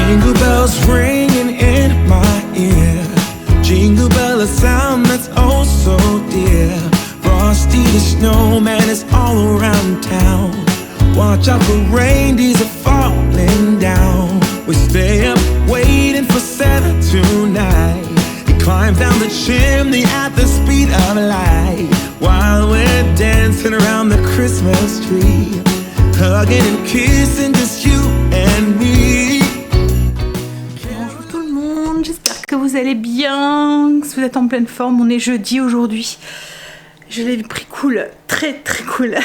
Jingle bells ringing in my ear. Jingle bell, a sound that's oh so dear. Frosty the snowman is all around town. Watch out for reindeers are falling down. We stay up waiting for Santa tonight. He climbs down the chimney at the speed of light. While we're dancing around the Christmas tree, hugging and kissing just you and me. Bonjour tout le monde, j'espère que vous allez bien, que vous êtes en pleine forme. On est jeudi aujourd'hui. Je l'ai pris cool, très très cool.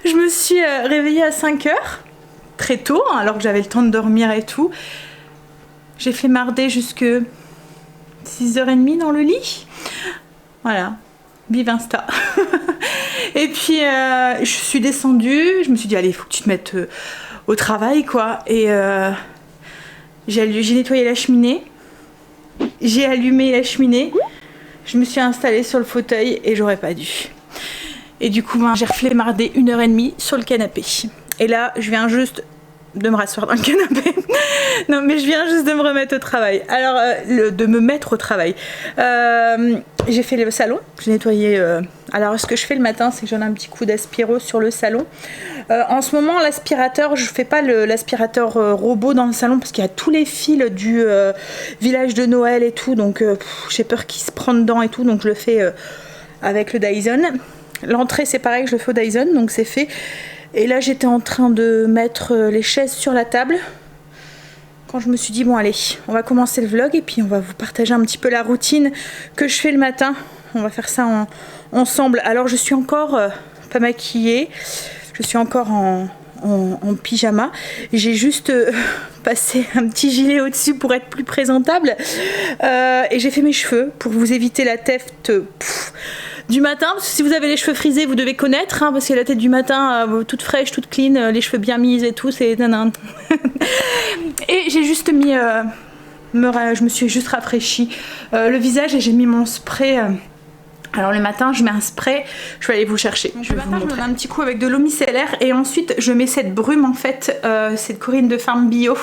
Je me suis réveillée à 5h, très tôt, hein, alors que j'avais le temps de dormir et tout. J'ai fait marder jusque 6h30 dans le lit. Voilà, vive Insta. Et puis je suis descendue, je me suis dit allez, il faut que tu te mettes au travail quoi. Et j'ai nettoyé la cheminée, j'ai allumé la cheminée, je me suis installée sur le fauteuil et j'aurais pas dû. Et du coup j'ai reflémardé 1h30 sur le canapé. Et là je viens juste de me rasseoir dans le canapé. Non mais je viens juste de me remettre au travail. Alors de me mettre au travail. J'ai fait le salon, j'ai nettoyé. Alors ce que je fais le matin, c'est que j'en ai un petit coup d'aspiro sur le salon. En ce moment l'aspirateur, je fais pas l'aspirateur robot dans le salon parce qu'il y a tous les fils du village de Noël et tout. Donc j'ai peur qu'il se prenne dedans et tout. Donc je le fais avec le Dyson. L'entrée c'est pareil, je le fais au Dyson, donc c'est fait. Et là j'étais en train de mettre les chaises sur la table quand je me suis dit bon allez, on va commencer le vlog et puis on va vous partager un petit peu la routine que je fais le matin. On va faire ça ensemble. Alors je suis encore pas maquillée, je suis encore en pyjama. J'ai juste passé un petit gilet au-dessus pour être plus présentable. Et j'ai fait mes cheveux pour vous éviter la tête du matin, parce que si vous avez les cheveux frisés, vous devez connaître, hein, parce que la tête du matin, toute fraîche, toute clean, les cheveux bien mis et tout, c'est nanan. Et j'ai juste mis, je me suis juste rafraîchi le visage et j'ai mis mon spray. Alors le matin, je mets un spray, je vais aller vous le chercher. Donc, le matin, je me donne un petit coup avec de l'eau micellaire et ensuite je mets cette brume en fait, cette Corinne de Farm Bio.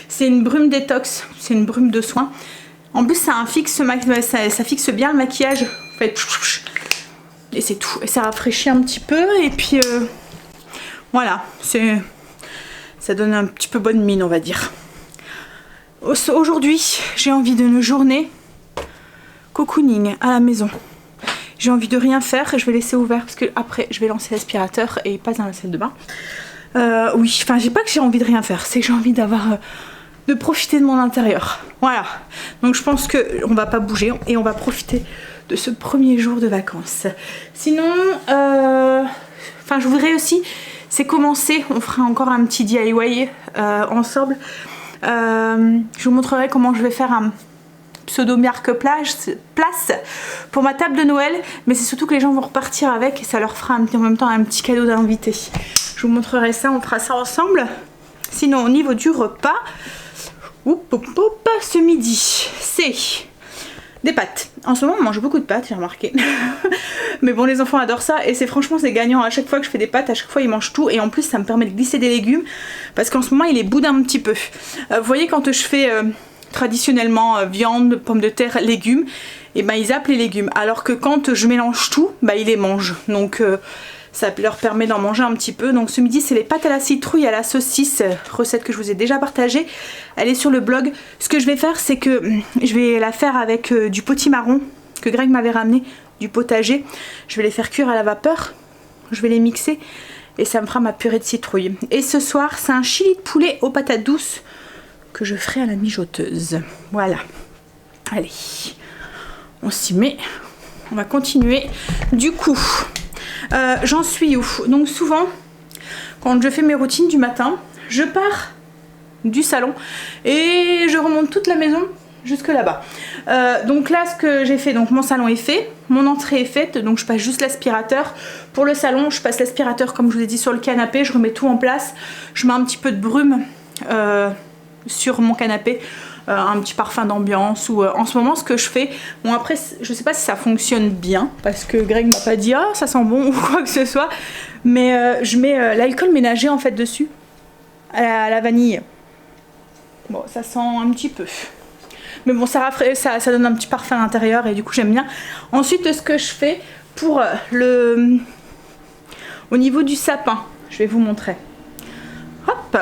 C'est une brume détox, c'est une brume de soin. En plus, ça fixe bien le maquillage. En fait, et c'est tout. Et ça rafraîchit un petit peu. Et puis voilà, ça donne un petit peu bonne mine, on va dire. Aujourd'hui, j'ai envie d'une journée cocooning à la maison. J'ai envie de rien faire et je vais laisser ouvert parce que après je vais lancer l'aspirateur et pas dans la salle de bain. Oui, enfin j'ai pas que j'ai envie de rien faire, c'est que j'ai envie de profiter de mon intérieur. Voilà. Donc je pense que on va pas bouger et on va profiter de ce premier jour de vacances. Sinon, enfin je voudrais aussi, c'est commencer, on fera encore un petit DIY ensemble. Je vous montrerai comment je vais faire un pseudo marque-place pour ma table de Noël, mais c'est surtout que les gens vont repartir avec et ça leur fera en même temps un petit cadeau d'invité. Je vous montrerai ça, on fera ça ensemble. Sinon au niveau du repas, ce midi c'est des pâtes. En ce moment on mange beaucoup de pâtes, j'ai remarqué. Mais bon, les enfants adorent ça et franchement c'est gagnant. À chaque fois que je fais des pâtes, à chaque fois ils mangent tout et en plus ça me permet de glisser des légumes parce qu'en ce moment il les boude un petit peu. Vous voyez quand je fais traditionnellement viande, pommes de terre, légumes, et ben ils zappent les légumes. Alors que quand je mélange tout, bah ils les mangent. Donc ça leur permet d'en manger un petit peu. Donc ce midi c'est les pâtes à la citrouille à la saucisse, recette que je vous ai déjà partagée. Elle est sur le blog. Ce que je vais faire c'est que je vais la faire avec du potimarron que Greg m'avait ramené du potager. Je vais les faire cuire à la vapeur. Je vais les mixer et ça me fera ma purée de citrouille. Et ce soir c'est un chili de poulet aux patates douces que je ferai à la mijoteuse. Voilà. Allez, on s'y met. On va continuer. Du coup, j'en suis où? Donc souvent, quand je fais mes routines du matin, je pars du salon et je remonte toute la maison jusque là-bas. Donc là, ce que j'ai fait, donc mon salon est fait, mon entrée est faite, donc je passe juste l'aspirateur. Pour le salon, je passe l'aspirateur comme je vous ai dit sur le canapé, je remets tout en place. Je mets un petit peu de brume sur mon canapé, un petit parfum d'ambiance ou en ce moment ce que je fais, bon après je sais pas si ça fonctionne bien parce que Greg m'a pas dit ah ça sent bon ou quoi que ce soit, mais je mets l'alcool ménager en fait dessus à la vanille. Bon, ça sent un petit peu. Mais bon, ça donne un petit parfum à l'intérieur et du coup j'aime bien. Ensuite, ce que je fais pour au niveau du sapin, je vais vous montrer. Hop,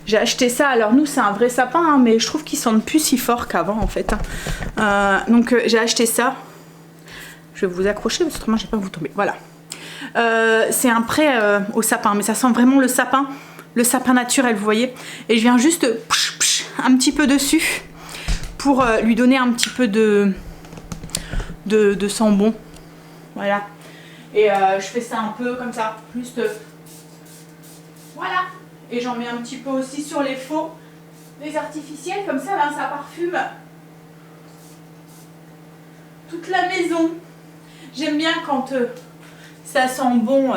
j'ai acheté ça. Alors nous c'est un vrai sapin, hein, mais je trouve qu'il sent plus si fort qu'avant en fait. Donc j'ai acheté ça. Je vais vous accrocher parce que autrement je vais pas vous tomber. Voilà. C'est un prêt au sapin, mais ça sent vraiment le sapin naturel, vous voyez. Et je viens juste un petit peu dessus pour lui donner un petit peu de sang bon. Voilà. Et je fais ça un peu comme ça, juste voilà. Et j'en mets un petit peu aussi sur les faux, les artificiels, comme ça là, ça parfume toute la maison. J'aime bien quand ça sent bon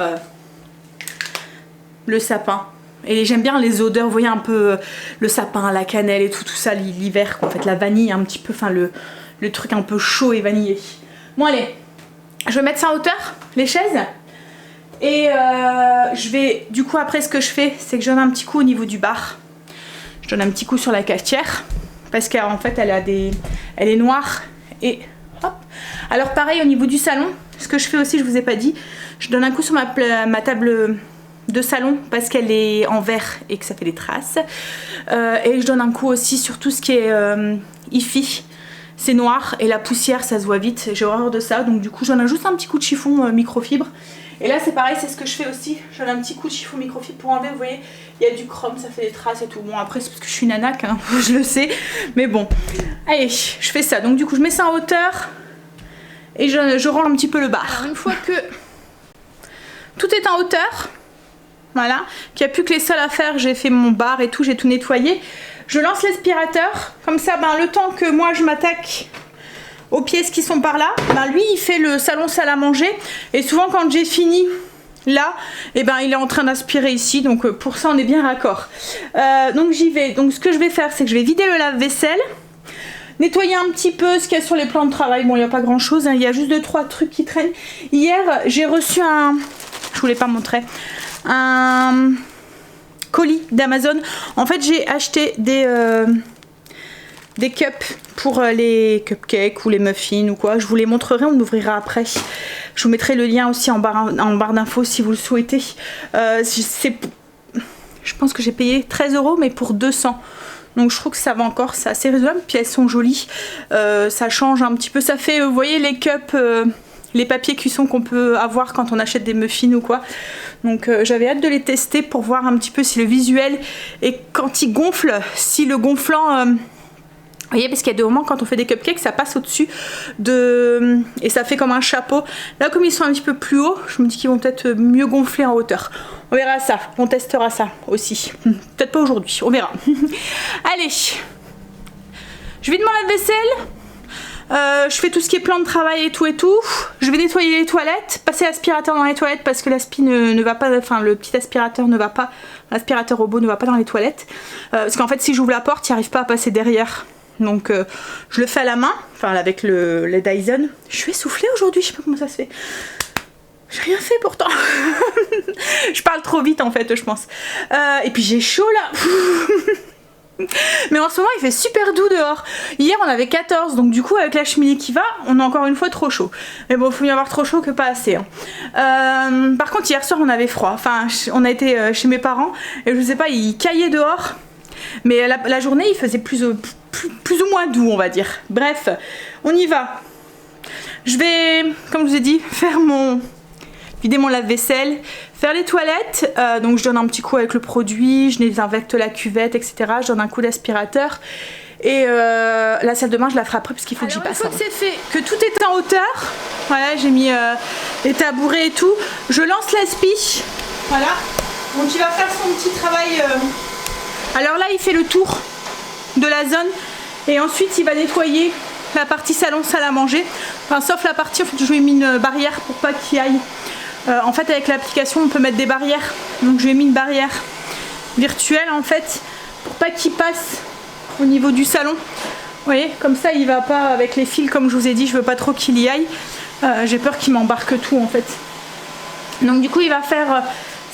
le sapin. Et j'aime bien les odeurs, vous voyez un peu le sapin, la cannelle et tout ça l'hiver, en fait la vanille un petit peu, enfin le truc un peu chaud et vanillé. Bon allez, je vais mettre ça en hauteur, les chaises. Et je vais, du coup après ce que je fais, c'est que je donne un petit coup au niveau du bar. Je donne un petit coup sur la cafetière, parce qu'en fait elle est noire et hop. Alors pareil au niveau du salon, ce que je fais aussi, je vous ai pas dit, je donne un coup sur ma table de salon parce qu'elle est en verre et que ça fait des traces. Et je donne un coup aussi sur tout ce qui est IFI. C'est noir et la poussière ça se voit vite, j'ai horreur de ça, donc du coup j'en ai juste un petit coup de chiffon microfibre. Et là c'est pareil, c'est ce que je fais aussi, j'en ai un petit coup de chiffon microfibre pour enlever, vous voyez, il y a du chrome, ça fait des traces et tout. Bon après c'est parce que je suis nanaque, hein, je le sais, mais bon. Allez, je fais ça, donc du coup je mets ça en hauteur et je range un petit peu le bar. Alors, une fois que tout est en hauteur, voilà, qu'il n'y a plus que les sols à faire, j'ai fait mon bar et tout, j'ai tout nettoyé. Je lance l'aspirateur, comme ça le temps que moi je m'attaque aux pièces qui sont par là, lui il fait le salon salle à manger. Et souvent quand j'ai fini là, il est en train d'aspirer ici, donc pour ça on est bien raccord. Donc j'y vais, donc ce que je vais faire c'est que je vais vider le lave-vaisselle, nettoyer un petit peu ce qu'il y a sur les plans de travail. Bon il n'y a pas grand chose, hein, il y a juste 2-3 trucs qui traînent. Hier j'ai reçu je vous l'ai pas montré, un colis d'Amazon. En fait j'ai acheté des cups pour les cupcakes ou les muffins ou quoi. Je vous les montrerai, on ouvrira après. Je vous mettrai le lien aussi en barre d'infos si vous le souhaitez. Je pense que j'ai payé 13 € mais pour 200. Donc je trouve que ça va encore, c'est assez raisonnable. Puis elles sont jolies. Ça change un petit peu. Ça fait, vous voyez les cups, les papiers cuisson qu'on peut avoir quand on achète des muffins ou quoi. Donc j'avais hâte de les tester pour voir un petit peu si le visuel et quand il gonfle, si le gonflant... vous voyez, parce qu'il y a des moments quand on fait des cupcakes, ça passe au-dessus et ça fait comme un chapeau. Là, comme ils sont un petit peu plus hauts, je me dis qu'ils vont peut-être mieux gonfler en hauteur. On verra ça, on testera ça aussi. Peut-être pas aujourd'hui, on verra. Allez, je vide mon lave-vaisselle. Je fais tout ce qui est plan de travail et tout. Je vais nettoyer les toilettes, passer l'aspirateur dans les toilettes parce que l'aspi ne va pas, enfin le petit aspirateur ne va pas, l'aspirateur robot ne va pas dans les toilettes. Parce qu'en fait si j'ouvre la porte, il n'arrive pas à passer derrière. Donc je le fais à la main, enfin avec les Dyson. Je suis essoufflée aujourd'hui, je sais pas comment ça se fait. J'ai rien fait pourtant. Je parle trop vite en fait, je pense. Et puis j'ai chaud là. Mais en ce moment il fait super doux dehors. Hier on avait 14, donc du coup avec la cheminée qui va, on a encore une fois trop chaud. Mais bon, il faut mieux avoir trop chaud que pas assez, hein. Par contre hier soir on avait froid. Enfin on a été chez mes parents et je sais pas, il caillait dehors. Mais la journée il faisait plus ou moins doux, on va dire. Bref, on y va. Je vais, comme je vous ai dit, vider mon lave-vaisselle, faire les toilettes. Donc je donne un petit coup avec le produit, je désinfecte la cuvette, etc. Je donne un coup d'aspirateur. Et la salle de bain, je la ferai après parce qu'il faut que j'y passe. Une fois que c'est fait, que tout est en hauteur, voilà, j'ai mis les tabourets et tout. Je lance l'aspi, voilà. Donc il va faire son petit travail. Alors là, il fait le tour de la zone et ensuite il va nettoyer la partie salon, salle à manger. Enfin, sauf la partie, en fait, je lui ai mis une barrière pour pas qu'il aille. En fait, avec l'application, on peut mettre des barrières. Donc, je lui ai mis une barrière virtuelle, en fait, pour pas qu'il passe au niveau du salon. Vous voyez, comme ça, il va pas avec les fils, comme je vous ai dit, je veux pas trop qu'il y aille. J'ai peur qu'il m'embarque tout, en fait. Donc, du coup, il va faire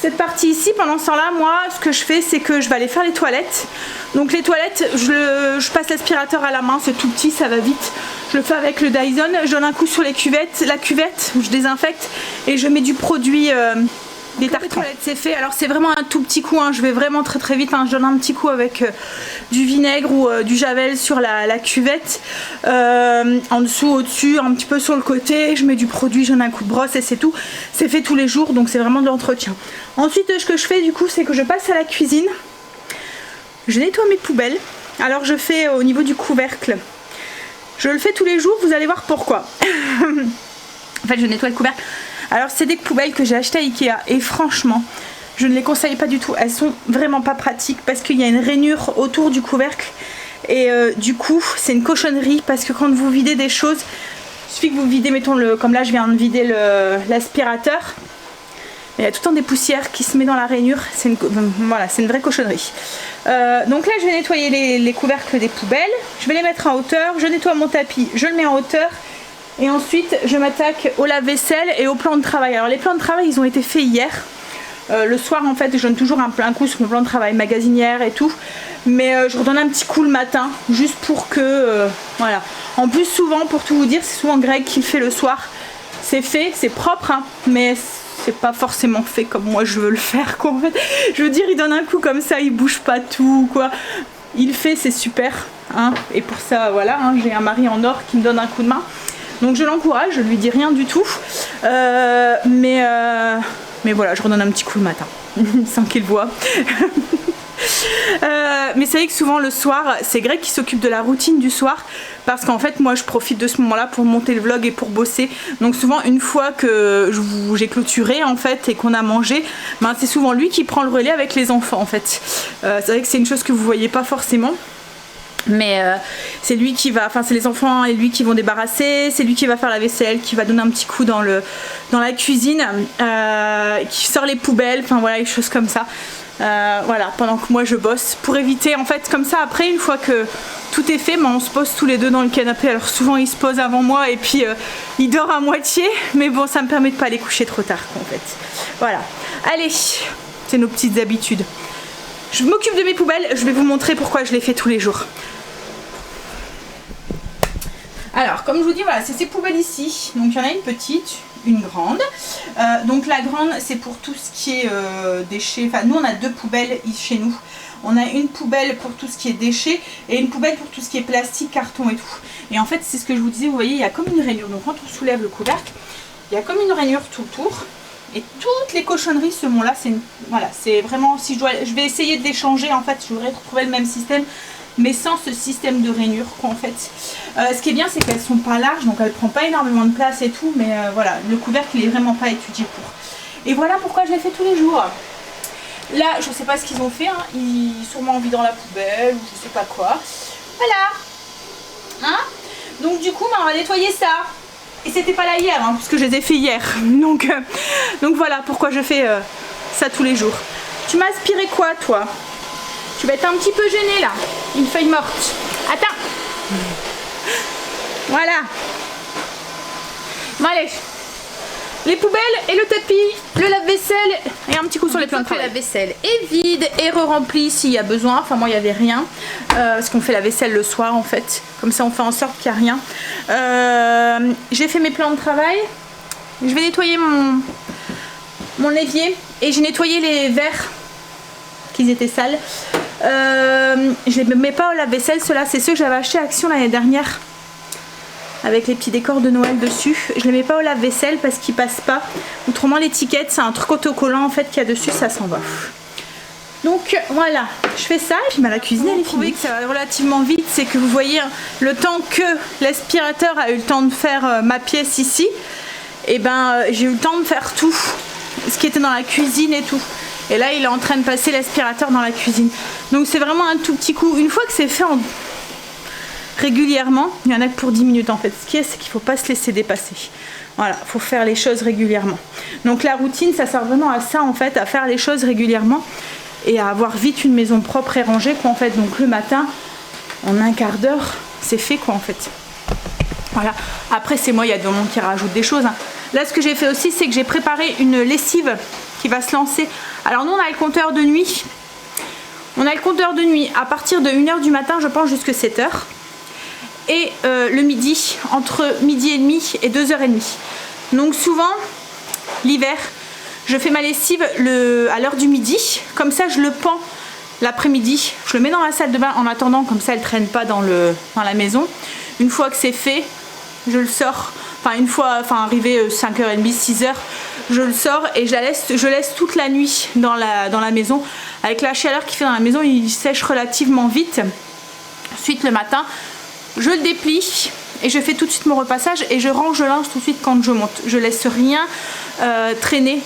cette partie ici, pendant ce temps-là, moi, ce que je fais, c'est que je vais aller faire les toilettes. Donc les toilettes, je passe l'aspirateur à la main, c'est tout petit, ça va vite. Je le fais avec le Dyson, je donne un coup sur les cuvettes, la cuvette, je désinfecte et je mets du produit des tartrans. Les toilettes, c'est fait. Alors c'est vraiment un tout petit coup, hein. Je vais vraiment très vite, hein. Je donne un petit coup avec du vinaigre ou du javel sur la cuvette, en dessous, au-dessus, un petit peu sur le côté, je mets du produit, je donne un coup de brosse et c'est tout. C'est fait tous les jours, donc c'est vraiment de l'entretien. Ensuite, ce que je fais du coup, c'est que je passe à la cuisine, je nettoie mes poubelles. Alors je fais au niveau du couvercle, je le fais tous les jours, vous allez voir pourquoi. En fait, je nettoie le couvercle. Alors c'est des poubelles que j'ai achetées à Ikea et franchement je ne les conseille pas du tout, elles sont vraiment pas pratiques parce qu'il y a une rainure autour du couvercle et du coup c'est une cochonnerie parce que quand vous videz des choses, il suffit que vous videz, mettons comme là je viens de vider l'aspirateur, il y a tout le temps des poussières qui se mettent dans la rainure, voilà, c'est une vraie cochonnerie. Donc là je vais nettoyer les couvercles des poubelles, je vais les mettre en hauteur, je nettoie mon tapis, je le mets en hauteur. Et ensuite je m'attaque au lave-vaisselle et au plan de travail. Alors les plans de travail ils ont été faits hier. Le soir en fait je donne toujours un coup sur mon plan de travail magasinière et tout. Mais je redonne un petit coup le matin juste pour que voilà. En plus souvent, pour tout vous dire, c'est souvent Greg qui le fait le soir. C'est fait, c'est propre hein, mais c'est pas forcément fait comme moi je veux le faire quoi, en fait. Je veux dire, il donne un coup comme ça, il bouge pas tout quoi. Il fait, c'est super hein. Et pour ça voilà hein, j'ai un mari en or qui me donne un coup de main. Donc je l'encourage, je lui dis rien du tout, mais voilà, je redonne un petit coup le matin, sans qu'il voie. Mais c'est vrai que souvent le soir, c'est Greg qui s'occupe de la routine du soir, parce qu'en fait moi je profite de ce moment là pour monter le vlog et pour bosser. Donc souvent une fois que j'ai clôturé en fait et qu'on a mangé, ben, c'est souvent lui qui prend le relais avec les enfants en fait. C'est vrai que c'est une chose que vous voyez pas forcément. Mais c'est lui qui va, enfin c'est les enfants et lui qui vont débarrasser, c'est lui qui va faire la vaisselle, qui va donner un petit coup dans la cuisine, qui sort les poubelles, enfin voilà, des choses comme ça. Voilà, pendant que moi je bosse, pour éviter en fait comme ça après une fois que tout est fait, ben, on se pose tous les deux dans le canapé. Alors souvent il se pose avant moi et puis il dort à moitié, mais bon ça me permet de pas aller coucher trop tard en fait. Voilà, allez, c'est nos petites habitudes. Je m'occupe de mes poubelles, je vais vous montrer pourquoi je les fais tous les jours. Alors, comme je vous dis, voilà, c'est ces poubelles ici. Donc, il y en a une petite, une grande. Donc, la grande, c'est pour tout ce qui est déchets. Enfin, nous, on a deux poubelles chez nous. On a une poubelle pour tout ce qui est déchets et une poubelle pour tout ce qui est plastique, carton et tout. Et en fait, c'est ce que je vous disais, vous voyez, il y a comme une rainure. Donc, quand on soulève le couvercle, il y a comme une rainure tout autour. Et toutes les cochonneries, ce moment-là, voilà, c'est vraiment, si je vais essayer de les changer, en fait, je voudrais retrouver le même système, mais sans ce système de rainure, quoi, en fait. Ce qui est bien, c'est qu'elles sont pas larges, donc elles prennent pas énormément de place et tout, mais voilà, le couvercle, il est vraiment pas étudié pour. Et voilà pourquoi je les fais tous les jours. Là, je sais pas ce qu'ils ont fait, hein. Ils sûrement envie dans la poubelle, ou je sais pas quoi. Voilà. Hein? Donc du coup, bah, on va nettoyer ça. Et c'était pas là hier, hein, parce que je les ai fait hier. Donc voilà pourquoi je fais ça tous les jours. Tu m'as aspiré quoi, toi? Tu vas être un petit peu gênée là. Une feuille morte. Attends. Voilà. Bon allez. Les poubelles et le tapis, le lave-vaisselle et un petit coup sur les plans de travail. La vaisselle est vide et re-remplie s'il y a besoin. Enfin moi il n'y avait rien. Parce qu'on fait la vaisselle le soir en fait. Comme ça on fait en sorte qu'il n'y a rien. J'ai fait mes plans de travail. Je vais nettoyer mon évier. Et j'ai nettoyé les verres qu'ils étaient sales. Je les mets pas au lave-vaisselle. Ceux-là c'est ceux que j'avais achetés à Action l'année dernière. Avec les petits décors de Noël dessus. Je les mets pas au lave-vaisselle parce qu'ils passent pas. Autrement l'étiquette c'est un truc autocollant en fait qu'il y a dessus, ça s'en va. Donc voilà, je fais ça, je mets à la cuisine, elle est finie. Que ça va relativement vite, c'est que vous voyez le temps que l'aspirateur a eu le temps de faire ma pièce ici, et ben j'ai eu le temps de faire tout ce qui était dans la cuisine et tout. Et là il est en train de passer l'aspirateur dans la cuisine. Donc c'est vraiment un tout petit coup. Une fois que c'est fait régulièrement, il y en a que pour 10 minutes en fait. Ce qui est, c'est qu'il ne faut pas se laisser dépasser. Voilà, il faut faire les choses régulièrement. Donc la routine, ça sert vraiment à ça en fait, à faire les choses régulièrement et à avoir vite une maison propre et rangée quoi en fait. Donc le matin, en un quart d'heure, c'est fait quoi en fait. Voilà. Après c'est moi, il y a des moments qui rajoutent des choses. Hein. Là ce que j'ai fait aussi, c'est que j'ai préparé une lessive qui va se lancer. Alors nous on a le compteur de nuit. On a le compteur de nuit à partir de 1h du matin, je pense, jusqu'à 7h. Et le midi, entre midi et demi et 2h30. Donc souvent, l'hiver, je fais ma lessive à l'heure du midi. Comme ça, je le pends l'après-midi. Je le mets dans la salle de bain en attendant, comme ça, elle ne traîne pas dans la maison. Une fois que c'est fait, je le sors. Arrivé 5h30, 6h, je le sors et je laisse toute la nuit dans la maison. Avec la chaleur qu'il fait dans la maison, il sèche relativement vite. Ensuite, le matin, je le déplie et je fais tout de suite mon repassage et je range le linge tout de suite quand je monte. Je laisse rien traîner.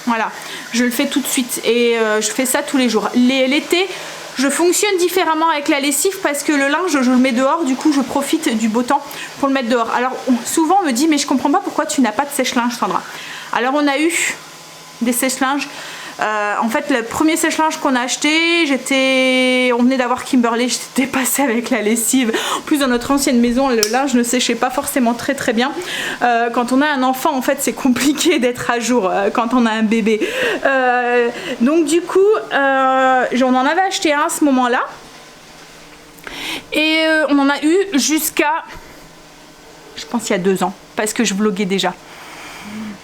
Voilà, je le fais tout de suite et je fais ça tous les jours. L'été, je fonctionne différemment avec la lessive parce que le linge, je le mets dehors. Du coup, je profite du beau temps pour le mettre dehors. Alors, souvent, on me dit, mais je comprends pas pourquoi tu n'as pas de sèche-linge, Sandra. Alors, on a eu des sèche-linges. En fait, le premier sèche-linge qu'on a acheté, on venait d'avoir Kimberley, j'étais passée avec la lessive. En plus, dans notre ancienne maison, le linge ne séchait pas forcément très bien. Quand on a un enfant, en fait, c'est compliqué d'être à jour quand on a un bébé. Donc du coup, on en avait acheté un à ce moment-là. Et on en a eu jusqu'à, je pense, il y a 2 ans, parce que je vloguais déjà.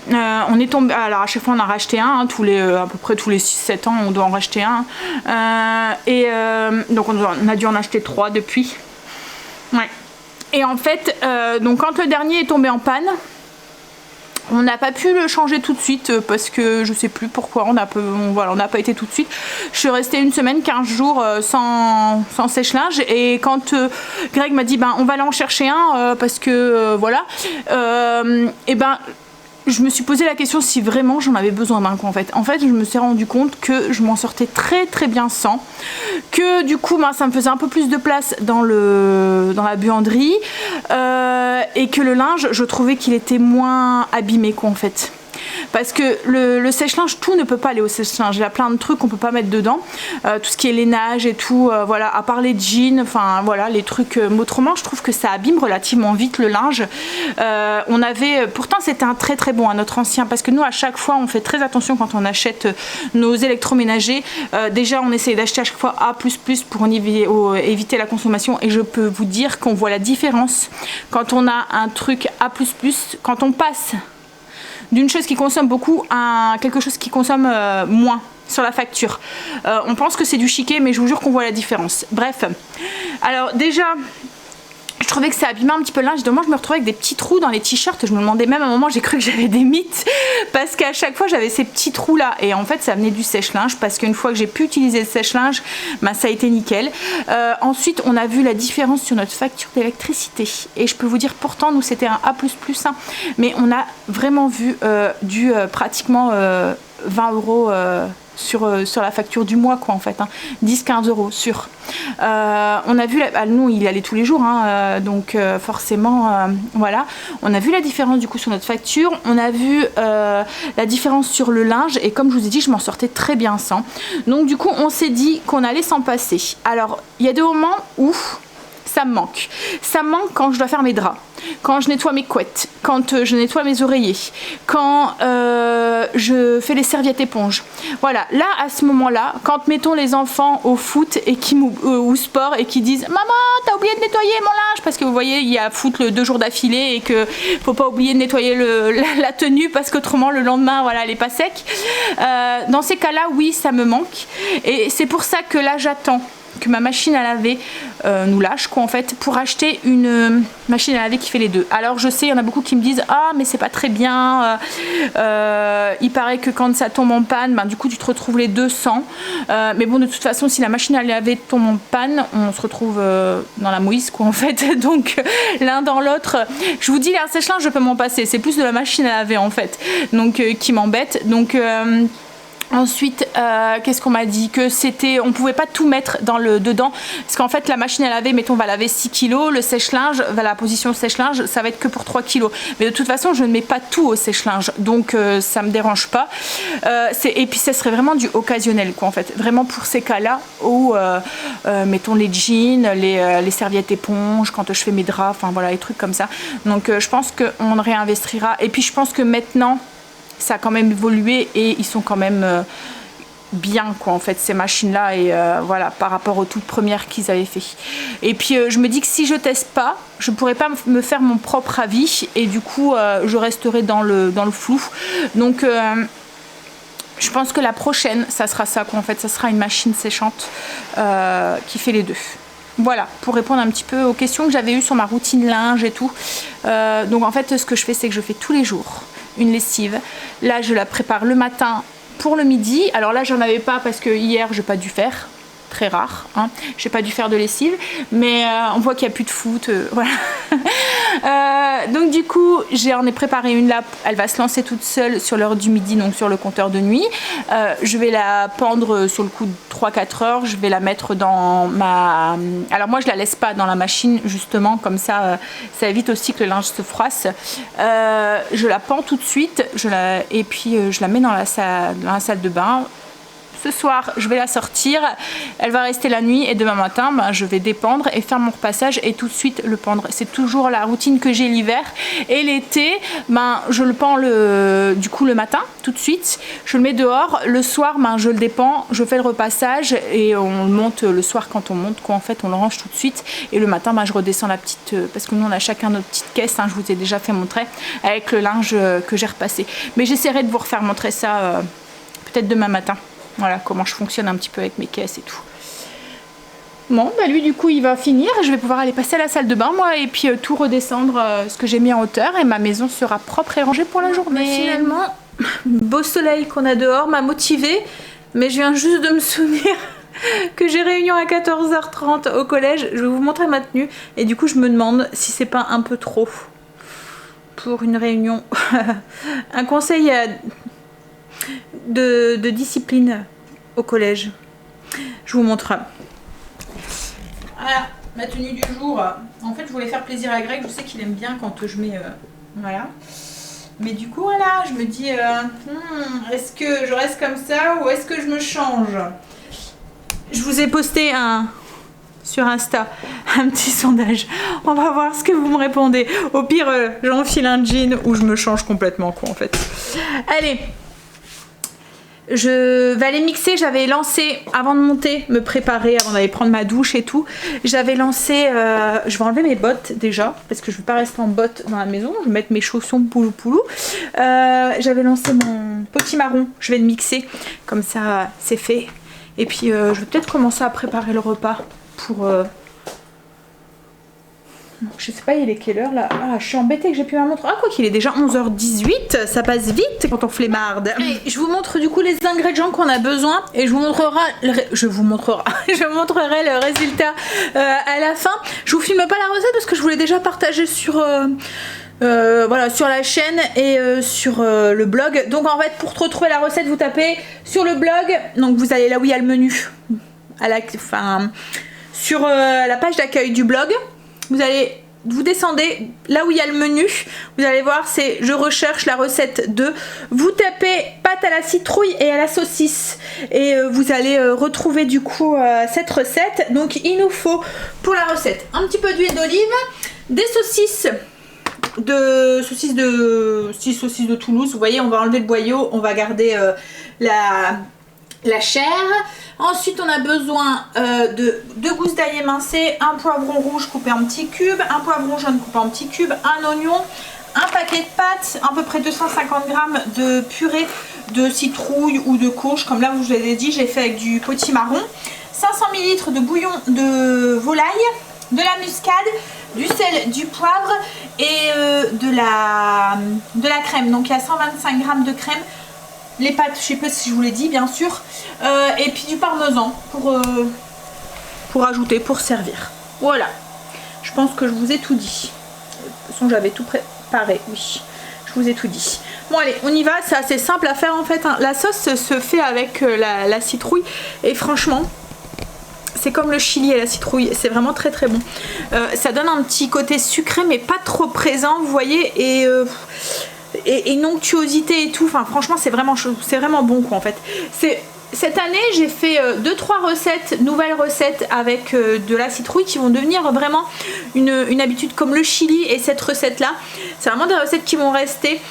On est tombé, alors à chaque fois on a racheté un, à peu près tous les 6-7 ans on doit en racheter un. Donc on a dû en acheter 3 depuis. Ouais. Et en fait, donc quand le dernier est tombé en panne, on n'a pas pu le changer tout de suite parce que je sais plus pourquoi, on n'a pas été tout de suite. Je suis restée 1 semaine, 15 jours sans sèche-linge et quand Greg m'a dit on va aller en chercher un parce que voilà, et je me suis posé la question si vraiment j'en avais besoin d'un coup en fait. En fait, je me suis rendu compte que je m'en sortais très bien sans. Que du coup, ça me faisait un peu plus de place dans la buanderie. Et que le linge, je trouvais qu'il était moins abîmé quoi en fait. Parce que le sèche-linge, tout ne peut pas aller au sèche-linge. Il y a plein de trucs qu'on peut pas mettre dedans. Tout ce qui est lainage et tout, voilà, à part les jeans, enfin voilà, les trucs autrement, je trouve que ça abîme relativement vite le linge. Pourtant c'était un très bon à notre ancien, parce que nous à chaque fois on fait très attention quand on achète nos électroménagers. Déjà on essaye d'acheter à chaque fois A++ pour éviter la consommation, et je peux vous dire qu'on voit la différence quand on a un truc A++, quand on passe d'une chose qui consomme beaucoup à quelque chose qui consomme moins sur la facture. On pense que c'est du chiquet, mais je vous jure qu'on voit la différence. Bref, alors déjà, je trouvais que ça abîmait un petit peu le linge. Moi, je me retrouvais avec des petits trous dans les t-shirts. Je me demandais même à un moment, j'ai cru que j'avais des mythes parce qu'à chaque fois, j'avais ces petits trous là. Et en fait, ça venait du sèche-linge parce qu'une fois que j'ai pu utiliser le sèche-linge, ça a été nickel. Ensuite, on a vu la différence sur notre facture d'électricité. Et je peux vous dire, pourtant, nous, c'était un A++, hein, mais on a vraiment vu pratiquement 20 euros sur la facture du mois quoi en fait, hein. 10-15 euros sur. On a vu, nous il allait tous les jours, hein, donc forcément voilà, on a vu la différence du coup sur notre facture, on a vu la différence sur le linge, et comme je vous ai dit, je m'en sortais très bien sans. Donc du coup on s'est dit qu'on allait s'en passer. Alors il y a des moments où ça me manque. Ça me manque quand je dois faire mes draps, quand je nettoie mes couettes, quand je nettoie mes oreillers, quand je fais les serviettes éponges. Voilà, là à ce moment-là, quand mettons les enfants au foot et au sport et qui disent « Maman, t'as oublié de nettoyer mon linge !» Parce que vous voyez, il y a foot 2 jours d'affilée et que faut pas oublier de nettoyer la tenue parce qu'autrement le lendemain, voilà, elle est pas sec. Dans ces cas-là, oui, ça me manque. Et c'est pour ça que là, j'attends que ma machine à laver nous lâche quoi en fait, pour acheter une machine à laver qui fait les deux. Alors je sais, il y en a beaucoup qui me disent « Ah mais c'est pas très bien, il paraît que quand ça tombe en panne, du coup tu te retrouves les deux sans. Mais bon, de toute façon, si la machine à laver tombe en panne, on se retrouve dans la mouise quoi en fait. Donc l'un dans l'autre, je vous dis, les sèche-linge je peux m'en passer, c'est plus de la machine à laver en fait, donc qui m'embête. Donc ensuite, qu'est-ce qu'on m'a dit? Que c'était, on pouvait pas tout mettre dedans, parce qu'en fait la machine à laver, mettons, va laver 6 kg, le sèche-linge, la position sèche-linge, ça va être que pour 3 kg. Mais de toute façon, je ne mets pas tout au sèche-linge, donc ça me dérange pas. Et puis ça serait vraiment du occasionnel quoi en fait, vraiment pour ces cas-là où mettons les jeans, les serviettes éponges, quand je fais mes draps, enfin voilà, les trucs comme ça. Donc je pense qu'on réinvestira. Et puis je pense que maintenant, ça a quand même évolué et ils sont quand même bien quoi en fait ces machines là et voilà par rapport aux toutes premières qu'ils avaient fait. Et puis je me dis que si je teste pas, je pourrais pas me faire mon propre avis et du coup je resterai dans le flou. Donc je pense que la prochaine ça sera ça quoi en fait, ça sera une machine séchante qui fait les deux. Voilà, pour répondre un petit peu aux questions que j'avais eues sur ma routine linge et tout. Donc en fait ce que je fais c'est que je fais tous les jours une lessive. Là je la prépare le matin pour le midi. Alors là j'en avais pas parce que hier j'ai pas dû faire, très rare hein. J'ai pas dû faire de lessive mais on voit qu'il n'y a plus de foot voilà. Donc du coup j'en ai préparé une là, elle va se lancer toute seule sur l'heure du midi, donc sur le compteur de nuit. Je vais la pendre sur le coup de 3-4 heures, je vais la mettre dans ma... Alors moi je la laisse pas dans la machine justement, comme ça ça évite aussi que le linge se froisse. Je la pends tout de suite, et puis je la mets dans la salle de bain. Ce soir je vais la sortir, elle va rester la nuit et demain matin je vais dépendre et faire mon repassage et tout de suite le pendre. C'est toujours la routine que j'ai l'hiver et l'été je le pends du coup le matin tout de suite, je le mets dehors, le soir je le dépends, je fais le repassage et on le monte le soir quand on monte quoi en fait, on le range tout de suite et le matin je redescends la petite parce que nous on a chacun notre petite caisse je vous ai déjà fait montrer avec le linge que j'ai repassé, mais j'essaierai de vous refaire montrer ça peut-être demain matin. Voilà comment je fonctionne un petit peu avec mes caisses et tout. Bon, lui du coup il va finir, je vais pouvoir aller passer à la salle de bain moi et puis tout redescendre ce que j'ai mis en hauteur et ma maison sera propre et rangée pour la journée. Mais finalement, beau soleil qu'on a dehors m'a motivée, mais je viens juste de me souvenir que j'ai réunion à 14h30 au collège. Je vais vous montrer ma tenue et du coup je me demande si c'est pas un peu trop pour une réunion. Un conseil de discipline au collège. Je vous montre. Voilà, ma tenue du jour. En fait, je voulais faire plaisir à Greg. Je sais qu'il aime bien quand je mets... voilà. Mais du coup, voilà, je me dis... est-ce que je reste comme ça ou est-ce que je me change? Je vous ai posté sur Insta un petit sondage. On va voir ce que vous me répondez. Au pire, j'enfile un jean ou je me change complètement quoi en fait. Allez, je vais aller mixer. J'avais lancé avant de monter, me préparer avant d'aller prendre ma douche et tout. J'avais lancé, je vais enlever mes bottes déjà parce que je ne vais pas rester en bottes dans la maison. Je vais mettre mes chaussons poulou poulou. J'avais lancé mon potimarron. Je vais le mixer comme ça, c'est fait. Et puis je vais peut-être commencer à préparer le repas pour... Je sais pas, il est quelle heure là? Ah, je suis embêtée que j'ai plus ma montre. Ah, quoi qu'il est déjà 11h18, ça passe vite quand on flemmarde. Et je vous montre du coup les ingrédients qu'on a besoin et je vous montrerai je vous montrerai le résultat à la fin. Je vous filme pas la recette parce que je vous l'ai déjà partagé sur voilà, sur la chaîne et sur le blog. Donc en fait, pour retrouver la recette, vous tapez sur le blog. Donc vous allez là où il y a le menu, sur la page d'accueil du blog. Vous descendez là où il y a le menu, vous allez voir, c'est je recherche la recette de. Vous tapez pâte à la citrouille et à la saucisse et vous allez retrouver du coup cette recette. Donc il nous faut pour la recette un petit peu d'huile d'olive, des saucisses de Toulouse. Vous voyez, on va enlever le boyau, on va garder la chair. Ensuite on a besoin de 2 gousses d'ail émincées, un poivron rouge coupé en petits cubes, un poivron jaune coupé en petits cubes, un oignon, un paquet de pâtes, à peu près 250 g de purée de citrouille ou de courge, comme là je vous l'ai dit, j'ai fait avec du potimarron, 500 ml de bouillon de volaille, de la muscade, du sel, du poivre et de la crème. Donc il y a 125 g de crème. Les pâtes, je sais pas si je vous l'ai dit, bien sûr, et puis du parmesan pour ajouter, pour servir. Voilà, je pense que je vous ai tout dit. De toute façon, j'avais tout préparé, oui, je vous ai tout dit. Bon allez, on y va, c'est assez simple à faire en fait, hein. La sauce se fait avec la citrouille et franchement, c'est comme le chili et la citrouille, c'est vraiment très très bon. Ça donne un petit côté sucré mais pas trop présent, vous voyez, et une onctuosité et tout. Enfin franchement c'est vraiment bon quoi en fait. Cette année j'ai fait 2-3 nouvelles recettes avec de la citrouille qui vont devenir vraiment une habitude, comme le chili et cette recette là. C'est vraiment des recettes qui vont rester.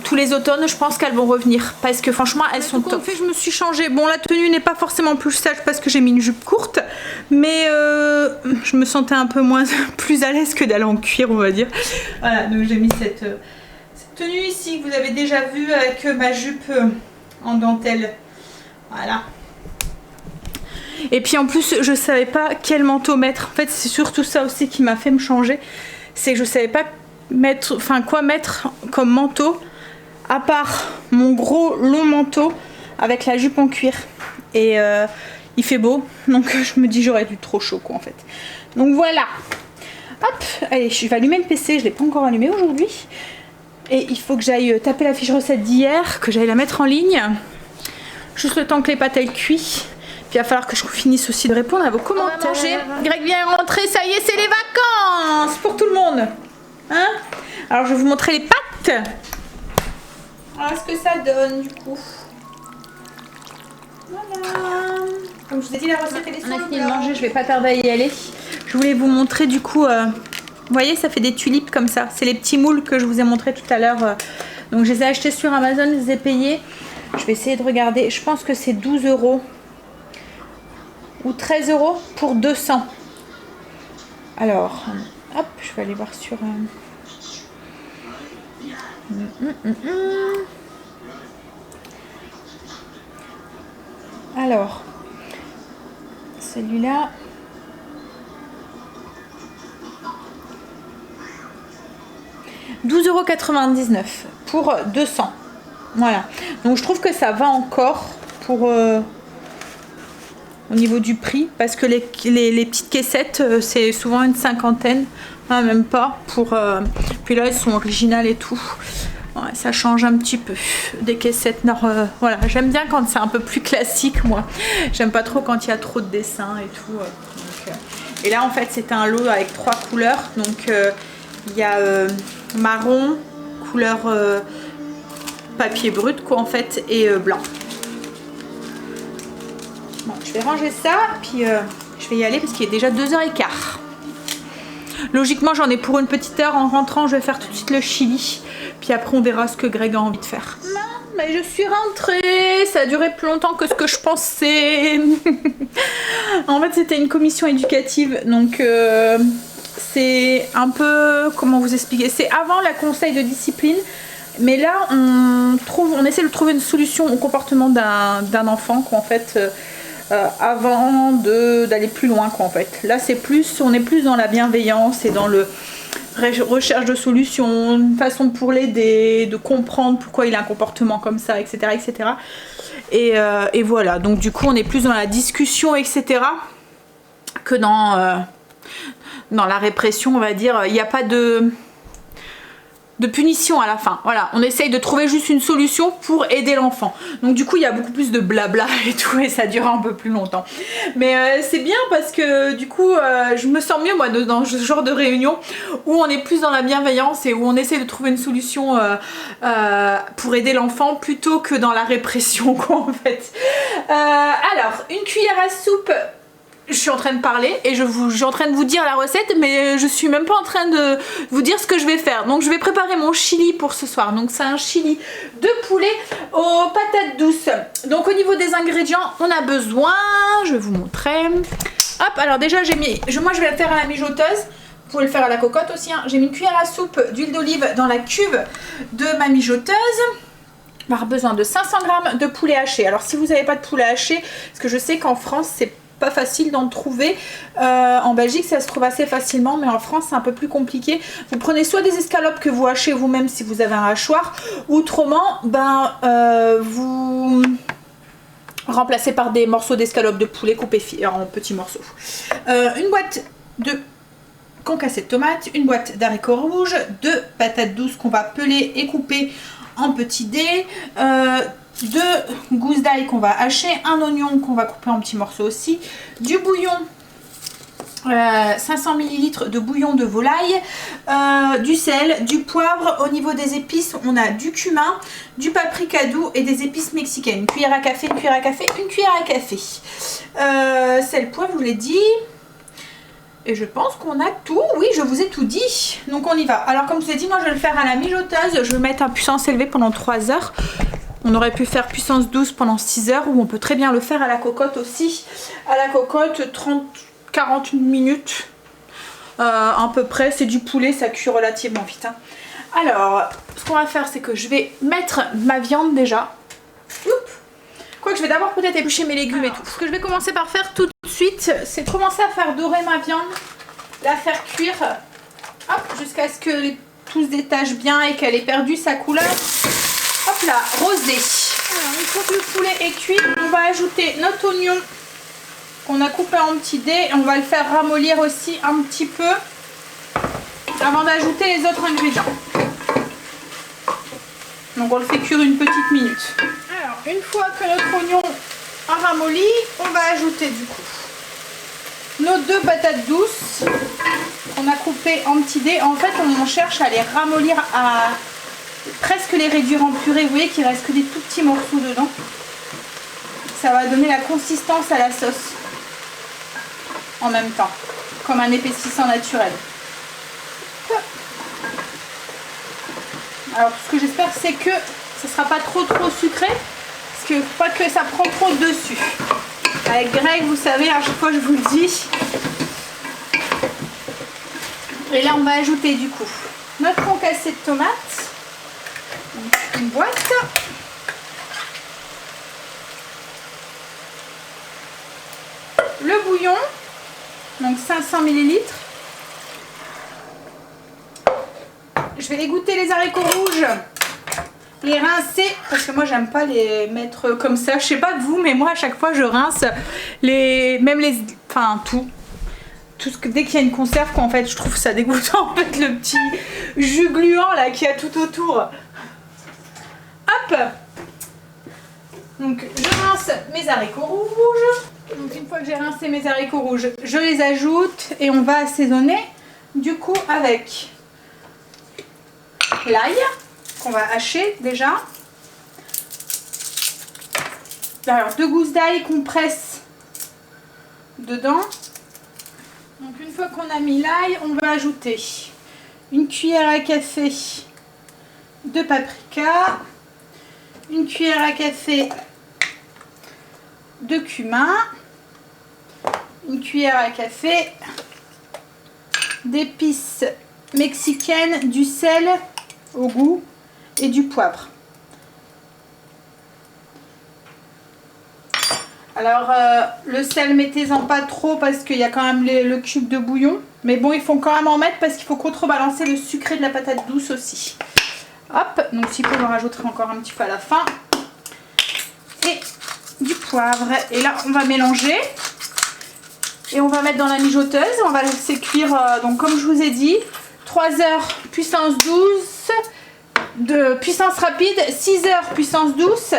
tous les automnes, je pense qu'elles vont revenir parce que franchement elles sont top. Je me suis changée. Bon, la tenue n'est pas forcément plus sage parce que j'ai mis une jupe courte, mais je me sentais un peu plus à l'aise que d'aller en cuir, on va dire. Voilà, donc j'ai mis cette tenue ici que vous avez déjà vue avec ma jupe en dentelle. Voilà. Et puis en plus je savais pas quel manteau mettre. En fait c'est surtout ça aussi qui m'a fait me changer, c'est que je savais pas quoi mettre comme manteau à part mon gros long manteau avec la jupe en cuir. Et il fait beau, donc je me dis j'aurais dû trop chaud quoi en fait. Donc voilà. Hop, allez, je vais allumer le PC, je l'ai pas encore allumé aujourd'hui. Et il faut que j'aille taper la fiche recette d'hier, que j'aille la mettre en ligne. Juste le temps que les pâtes elles cuisent. Puis il va falloir que je finisse aussi de répondre à vos commentaires. Greg vient rentrer, ça y est, c'est les vacances pour tout le monde. Hein? Alors je vais vous montrer les pâtes. Alors ce que ça donne du coup. Voilà. Comme je vous ai dit, la recette elle est sur le blog. On a fini de manger, je vais pas tarder à y aller. Je voulais vous montrer du coup, vous voyez ça fait des tulipes comme ça. C'est les petits moules que je vous ai montré tout à l'heure. Donc je les ai achetés sur Amazon, je les ai payés. Je vais essayer de regarder, je pense que c'est 12 € ou 13 € pour 200. Alors, hop, je vais aller voir sur... Alors, celui-là... €12,99 pour 200. Voilà. Donc je trouve que ça va encore pour... au niveau du prix, parce que les petites caissettes c'est souvent une cinquantaine, hein, même pas pour puis là elles sont originales et tout. Ouais, ça change un petit peu des caissettes voilà, j'aime bien quand c'est un peu plus classique, moi j'aime pas trop quand il y a trop de dessins et tout donc, et là en fait c'était un lot avec 3 couleurs, donc il y a marron, couleur papier brut quoi en fait, et blanc. Bon, je vais ranger ça, puis je vais y aller parce qu'il est déjà 2h15. Logiquement, j'en ai pour une petite heure. En rentrant, je vais faire tout de suite le chili. Puis après, on verra ce que Greg a envie de faire. Non, mais je suis rentrée. Ça a duré plus longtemps que ce que je pensais. En fait, c'était une commission éducative. Donc, c'est un peu... Comment vous expliquer? C'est avant la conseil de discipline. Mais là, on essaie de trouver une solution au comportement d'un enfant, quoi, en fait... avant d'aller plus loin quoi en fait. Là c'est plus, on est plus dans la bienveillance et dans le recherche de solutions, une façon pour l'aider, de comprendre pourquoi il a un comportement comme ça, etc. etc. Et voilà, donc du coup on est plus dans la discussion, etc. que dans la répression, on va dire. Il n'y a pas de punition à la fin. Voilà, on essaye de trouver juste une solution pour aider l'enfant. Donc du coup, il y a beaucoup plus de blabla et tout, et ça dure un peu plus longtemps. Mais c'est bien parce que du coup, je me sens mieux moi dans ce genre de réunion où on est plus dans la bienveillance et où on essaie de trouver une solution pour aider l'enfant plutôt que dans la répression, quoi, en fait. Alors, une cuillère à soupe. Je suis en train de parler et je suis en train de vous dire la recette, mais je suis même pas en train de vous dire ce que je vais faire. Donc je vais préparer mon chili pour ce soir. Donc c'est un chili de poulet aux patates douces. Donc au niveau des ingrédients, on a besoin, je vais vous montrer. Hop, alors déjà moi je vais le faire à la mijoteuse. Vous pouvez le faire à la cocotte aussi, hein. J'ai mis une cuillère à soupe d'huile d'olive dans la cuve de ma mijoteuse. On va avoir besoin de 500 g de poulet haché. Alors si vous n'avez pas de poulet haché, parce que je sais qu'en France c'est pas facile d'en trouver, en Belgique ça se trouve assez facilement, mais en France c'est un peu plus compliqué. Vous prenez soit des escalopes que vous hachez vous-même si vous avez un hachoir, ou autrement vous remplacez par des morceaux d'escalopes de poulet coupés en petits morceaux. Une boîte de concassé de tomates, une boîte d'haricots rouges, 2 patates douces qu'on va peler et couper en petits dés, 2 gousses d'ail qu'on va hacher, un oignon qu'on va couper en petits morceaux aussi, du bouillon, 500 ml de bouillon de volaille, du sel, du poivre. Au niveau des épices, on a du cumin, du paprika doux et des épices mexicaines. Une cuillère à café, une cuillère à café, une cuillère à café. Sel, poivre, je vous l'ai dit. Et je pense qu'on a tout. Oui, je vous ai tout dit. Donc on y va. Alors comme je vous ai dit, moi je vais le faire à la mijoteuse. Je vais mettre à puissance élevée pendant 3 heures. On aurait pu faire puissance 12 pendant 6 heures. Ou on peut très bien le faire à la cocotte aussi. À la cocotte, 30-40 minutes. À peu près. C'est du poulet, ça cuit relativement vite. Hein. Alors, ce qu'on va faire, c'est que je vais mettre ma viande déjà. Quoique je vais d'abord peut-être éplucher mes légumes et tout. Ce que je vais commencer par faire tout de suite, c'est commencer à faire dorer ma viande, la faire cuire, hop, jusqu'à ce que tout se détache bien et qu'elle ait perdu sa couleur. Hop là, rosée. Alors, une fois que le poulet est cuit, on va ajouter notre oignon qu'on a coupé en petits dés. On va le faire ramollir aussi un petit peu avant d'ajouter les autres ingrédients. Donc on le fait cuire une petite minute. Alors une fois que notre oignon a ramolli, on va ajouter du coup nos 2 patates douces qu'on a coupées en petits dés. En fait on cherche à les ramollir, à presque les réduire en purée. Vous voyez qu'il reste que des tout petits morceaux dedans. Ça va donner la consistance à la sauce en même temps, comme un épaississant naturel. Alors ce que j'espère c'est que ce ne sera pas trop sucré, parce que faut pas que ça prend trop dessus. Avec Greg, vous savez, à chaque fois je vous le dis. Et là on va ajouter du coup notre concassé de tomates, une boîte. Le bouillon, donc 500 ml. Je vais égoutter les haricots rouges, les rincer, parce que moi j'aime pas les mettre comme ça. Je sais pas de vous, mais moi à chaque fois je rince tout ce que dès qu'il y a une conserve, quoi, en fait je trouve ça dégoûtant en fait, le petit jus gluant là qu'il y a tout autour. Hop. Donc je rince mes haricots rouges. Donc une fois que j'ai rincé mes haricots rouges, je les ajoute et on va assaisonner du coup avec l'ail qu'on va hacher déjà. Alors 2 gousses d'ail qu'on presse dedans. Donc une fois qu'on a mis l'ail, on va ajouter une cuillère à café de paprika, une cuillère à café de cumin, une cuillère à café d'épices mexicaines, du sel au goût et du poivre. Alors le sel, mettez-en pas trop parce qu'il y a quand même le cube de bouillon, mais bon, il faut quand même en mettre parce qu'il faut contrebalancer le sucré de la patate douce aussi. Hop, donc s'il faut, on rajouter encore un petit peu à la fin. Et du poivre. Et là on va mélanger et on va mettre dans la mijoteuse. On va laisser cuire, donc comme je vous ai dit, 3 heures puissance 12, de puissance rapide, 6 heures puissance douce.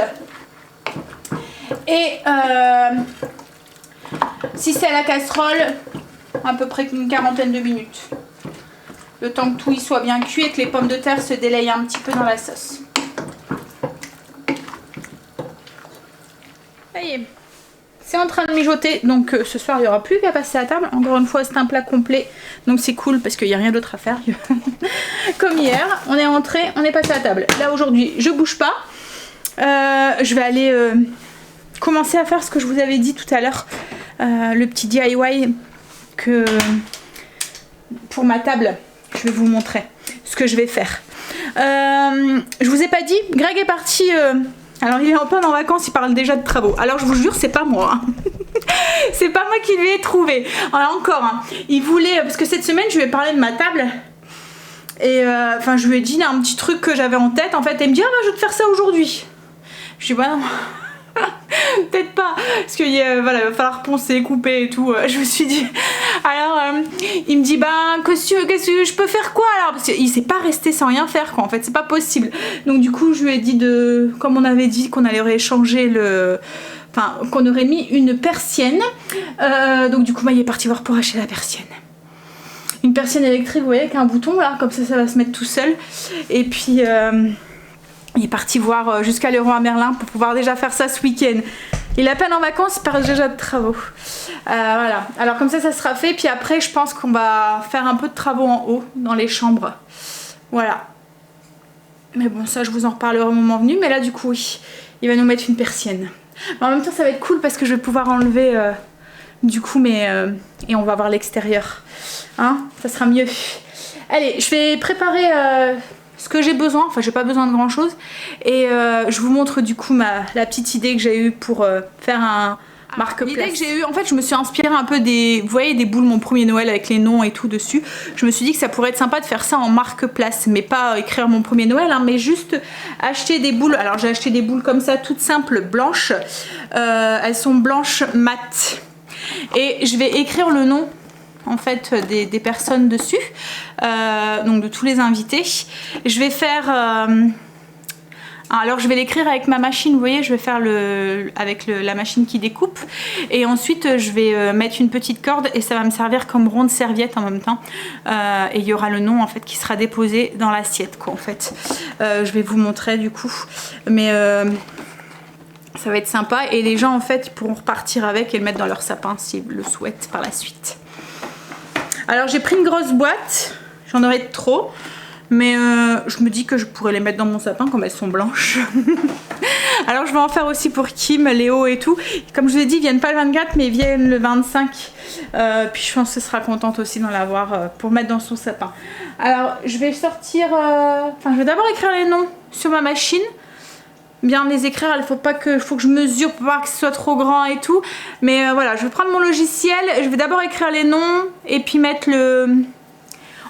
Et si c'est à la casserole, à peu près une quarantaine de minutes. Le temps que tout y soit bien cuit et que les pommes de terre se délayent un petit peu dans la sauce. Ça y est, c'est en train de mijoter. Donc ce soir il n'y aura plus qu'à passer à table. Encore une fois c'est un plat complet, donc c'est cool parce qu'il n'y a rien d'autre à faire. Comme hier, on est rentré, on est passé à table. Là aujourd'hui je bouge pas. Je vais aller commencer à faire ce que je vous avais dit tout à l'heure, le petit DIY que pour ma table. Je vais vous montrer ce que je vais faire. Je vous ai pas dit, Greg est parti, alors il est en plein en vacances, il parle déjà de travaux. Alors je vous jure, c'est pas moi, hein. C'est pas moi qui lui ai trouvé. Alors encore, hein, il voulait, parce que cette semaine je lui ai parlé de ma table. Et enfin je lui ai dit un petit truc que j'avais en tête en fait. Et il me dit, ah bah je vais te faire ça aujourd'hui. Je dis bah non. Peut-être pas, parce que voilà, il va falloir poncer, couper et tout. Je me suis dit, alors il me dit bah qu'est-ce que je peux faire quoi alors, parce qu'il s'est pas resté sans rien faire quoi, en fait c'est pas possible. Donc du coup je lui ai dit comme on avait dit qu'on allait rééchanger qu'on aurait mis une persienne, donc du coup il est parti voir pour acheter la persienne. Une persienne électrique, vous voyez, avec un bouton là, comme ça va se mettre tout seul. Et puis il est parti voir jusqu'à Leroy Merlin pour pouvoir déjà faire ça ce week-end. Il est à peine en vacances, il parle déjà de travaux. Voilà, alors comme ça sera fait. Puis après, je pense qu'on va faire un peu de travaux en haut, dans les chambres. Voilà. Mais bon, ça, je vous en reparlerai au moment venu. Mais là, du coup, oui, il va nous mettre une persienne. Mais en même temps, ça va être cool parce que je vais pouvoir enlever, du coup, et on va voir l'extérieur. Hein, ça sera mieux. Allez, je vais préparer ce que j'ai besoin. Enfin, j'ai pas besoin de grand chose. Et je vous montre du coup la petite idée que j'ai eue pour faire un marque-place. L'idée que j'ai eue, en fait, je me suis inspirée un peu des... Vous voyez, des boules Mon Premier Noël avec les noms et tout dessus. Je me suis dit que ça pourrait être sympa de faire ça en marque-place. Mais pas écrire Mon Premier Noël, hein, mais juste acheter des boules. Alors, j'ai acheté des boules comme ça, toutes simples, blanches. Elles sont blanches mat. Et je vais écrire le nom en fait des personnes dessus, donc de tous les invités. Je vais faire alors je vais l'écrire avec ma machine, vous voyez, je vais faire avec la machine qui découpe, et ensuite je vais mettre une petite corde et ça va me servir comme ronde serviette en même temps, et il y aura le nom en fait qui sera déposé dans l'assiette quoi en fait. Je vais vous montrer du coup, mais ça va être sympa et les gens en fait ils pourront repartir avec et le mettre dans leur sapin s'ils le souhaitent par la suite. Alors j'ai pris une grosse boîte, j'en aurais trop, mais je me dis que je pourrais les mettre dans mon sapin comme elles sont blanches. Alors je vais en faire aussi pour Kim, Léo et tout. Comme je vous ai dit, ils viennent pas le 24 mais ils viennent le 25. Puis je pense que ce sera contente aussi d'en avoir pour mettre dans son sapin. Alors je vais sortir, je vais d'abord écrire les noms sur ma machine. Bien les écrire, il faut que je mesure pour voir que ce soit trop grand et tout, mais voilà, je vais prendre mon logiciel, je vais d'abord écrire les noms et puis mettre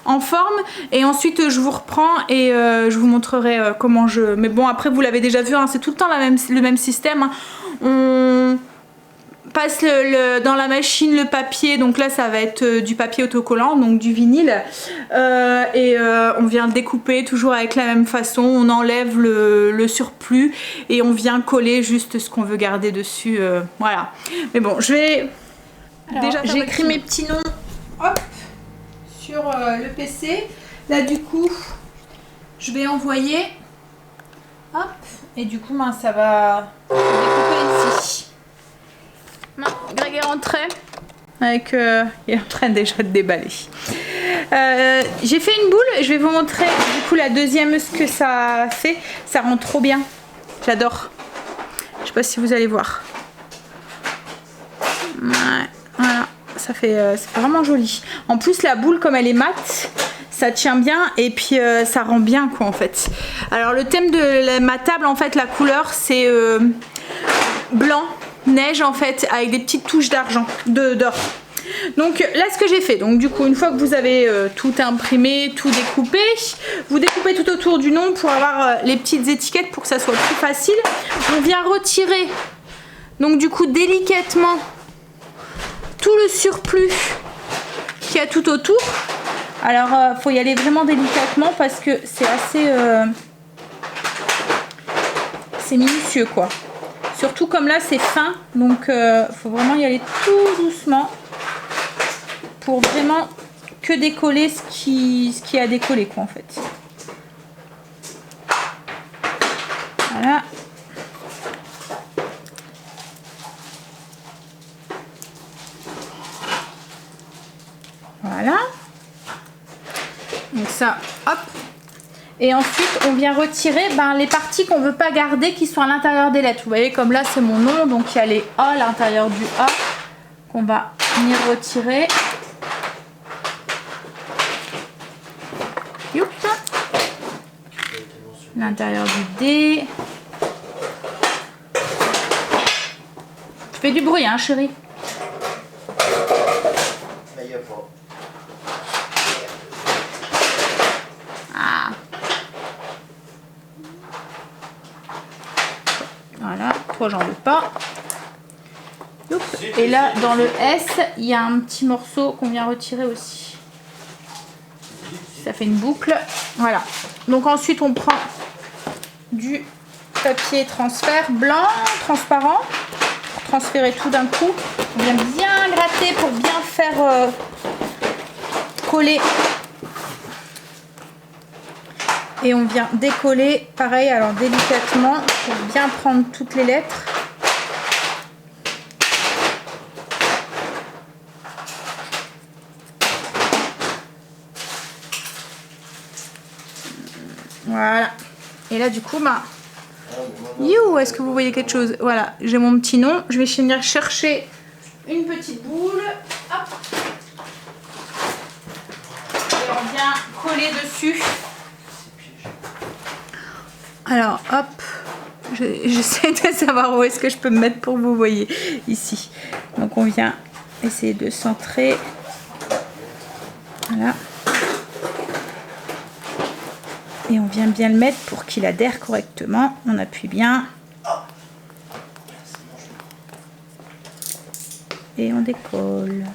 en forme, et ensuite je vous reprends et je vous montrerai comment mais bon après vous l'avez déjà vu, hein, c'est tout le temps le même système, hein. On passe dans la machine le papier, donc là ça va être du papier autocollant, donc du vinyle, et on vient le découper toujours avec la même façon, on enlève le surplus et on vient coller juste ce qu'on veut garder dessus, voilà. Mais bon, je vais déjà j'ai écrit mes petits noms hop, sur le PC, là du coup je vais envoyer, hop, et du coup ça va découper ici. Greg est rentré avec il est en train déjà de déballer. J'ai fait une boule, je vais vous montrer du coup la deuxième ce que ça fait. Ça rend trop bien, j'adore. Je sais pas si vous allez voir. Ouais, voilà, ça fait vraiment joli. En plus la boule comme elle est mate, ça tient bien et puis ça rend bien quoi en fait. Alors le thème de ma table en fait, la couleur c'est blanc neige en fait avec des petites touches d'argent, d'or. Donc là ce que j'ai fait, donc du coup une fois que vous avez tout imprimé, tout découpé, vous découpez tout autour du nom pour avoir les petites étiquettes pour que ça soit plus facile. On vient retirer donc du coup délicatement tout le surplus qu'il y a tout autour. Alors faut y aller vraiment délicatement parce que c'est assez c'est minutieux quoi. Surtout comme là c'est fin, donc faut vraiment y aller tout doucement pour vraiment que décoller ce qui a décollé quoi en fait. Voilà. Voilà. Donc ça, hop. Et ensuite, on vient retirer les parties qu'on ne veut pas garder qui sont à l'intérieur des lettres. Vous voyez, comme là, c'est mon nom. Donc, il y a les A à l'intérieur du A qu'on va venir retirer. Youp. L'intérieur du D. Tu fais du bruit, hein, chérie? Voilà, toi j'en veux pas. Oups. Et là dans le S, il y a un petit morceau qu'on vient retirer aussi. Ça fait une boucle. Voilà. Donc ensuite on prend du papier transfert blanc, transparent, pour transférer tout d'un coup. On vient bien gratter pour bien faire coller. Et on vient décoller, pareil, alors délicatement, pour bien prendre toutes les lettres. Voilà. Et là, du coup, bah... You, est-ce que vous voyez quelque chose? Voilà, j'ai mon petit nom. Je vais venir chercher une petite boule. Hop. Et on vient coller dessus. Alors, hop. J'essaie de savoir où est-ce que je peux me mettre pour que vous voyez ici. Donc, on vient essayer de centrer. Voilà. Et on vient bien le mettre pour qu'il adhère correctement. On appuie bien. Et on décolle.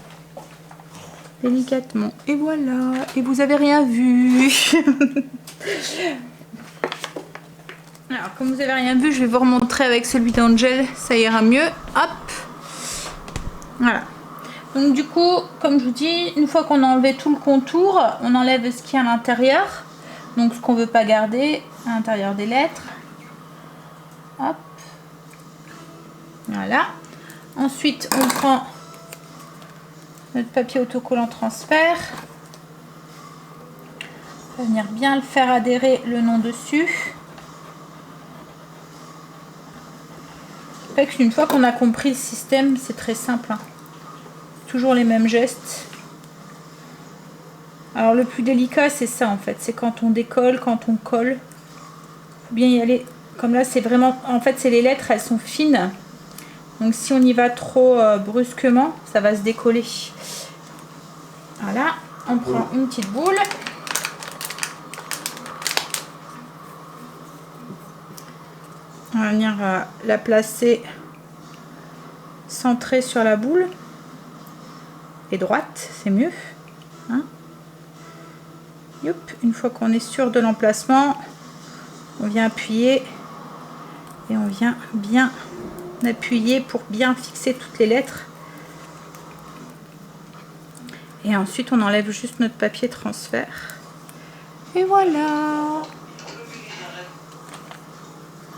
Délicatement. Et voilà. Et vous avez rien vu. Alors, comme vous avez rien vu, je vais vous remontrer avec celui d'Angel. Ça ira mieux. Hop. Voilà. Donc du coup, comme je vous dis, une fois qu'on a enlevé tout le contour, on enlève ce qu'il y a à l'intérieur. Donc ce qu'on ne veut pas garder à l'intérieur des lettres. Hop. Voilà. Ensuite, on prend notre papier autocollant transfert. On va venir bien le faire adhérer le nom dessus. Une fois qu'on a compris le système, c'est très simple. Hein. Toujours les mêmes gestes. Alors le plus délicat, c'est ça en fait. C'est quand on décolle, quand on colle. Faut bien y aller. Comme là, c'est vraiment... En fait, c'est les lettres, elles sont fines. Donc si on y va trop brusquement, ça va se décoller. Voilà. On prend une petite boule. On va venir la placer centrée sur la boule. Et droite, c'est mieux. Hein? Youp. Une fois qu'on est sûr de l'emplacement, on vient appuyer et on vient bien appuyer pour bien fixer toutes les lettres. Et ensuite, on enlève juste notre papier transfert. Et voilà.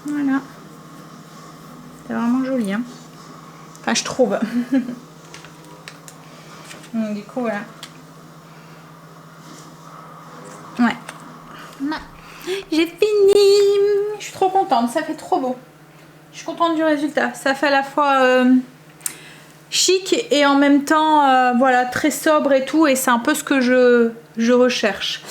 Voilà. C'est vraiment joli. Hein, enfin, je trouve. Donc, du coup, voilà. Ouais. J'ai fini. Je suis trop contente. Ça fait trop beau. Je suis contente du résultat. Ça fait à la fois chic et en même temps, voilà, très sobre et tout. Et c'est un peu ce que je recherche.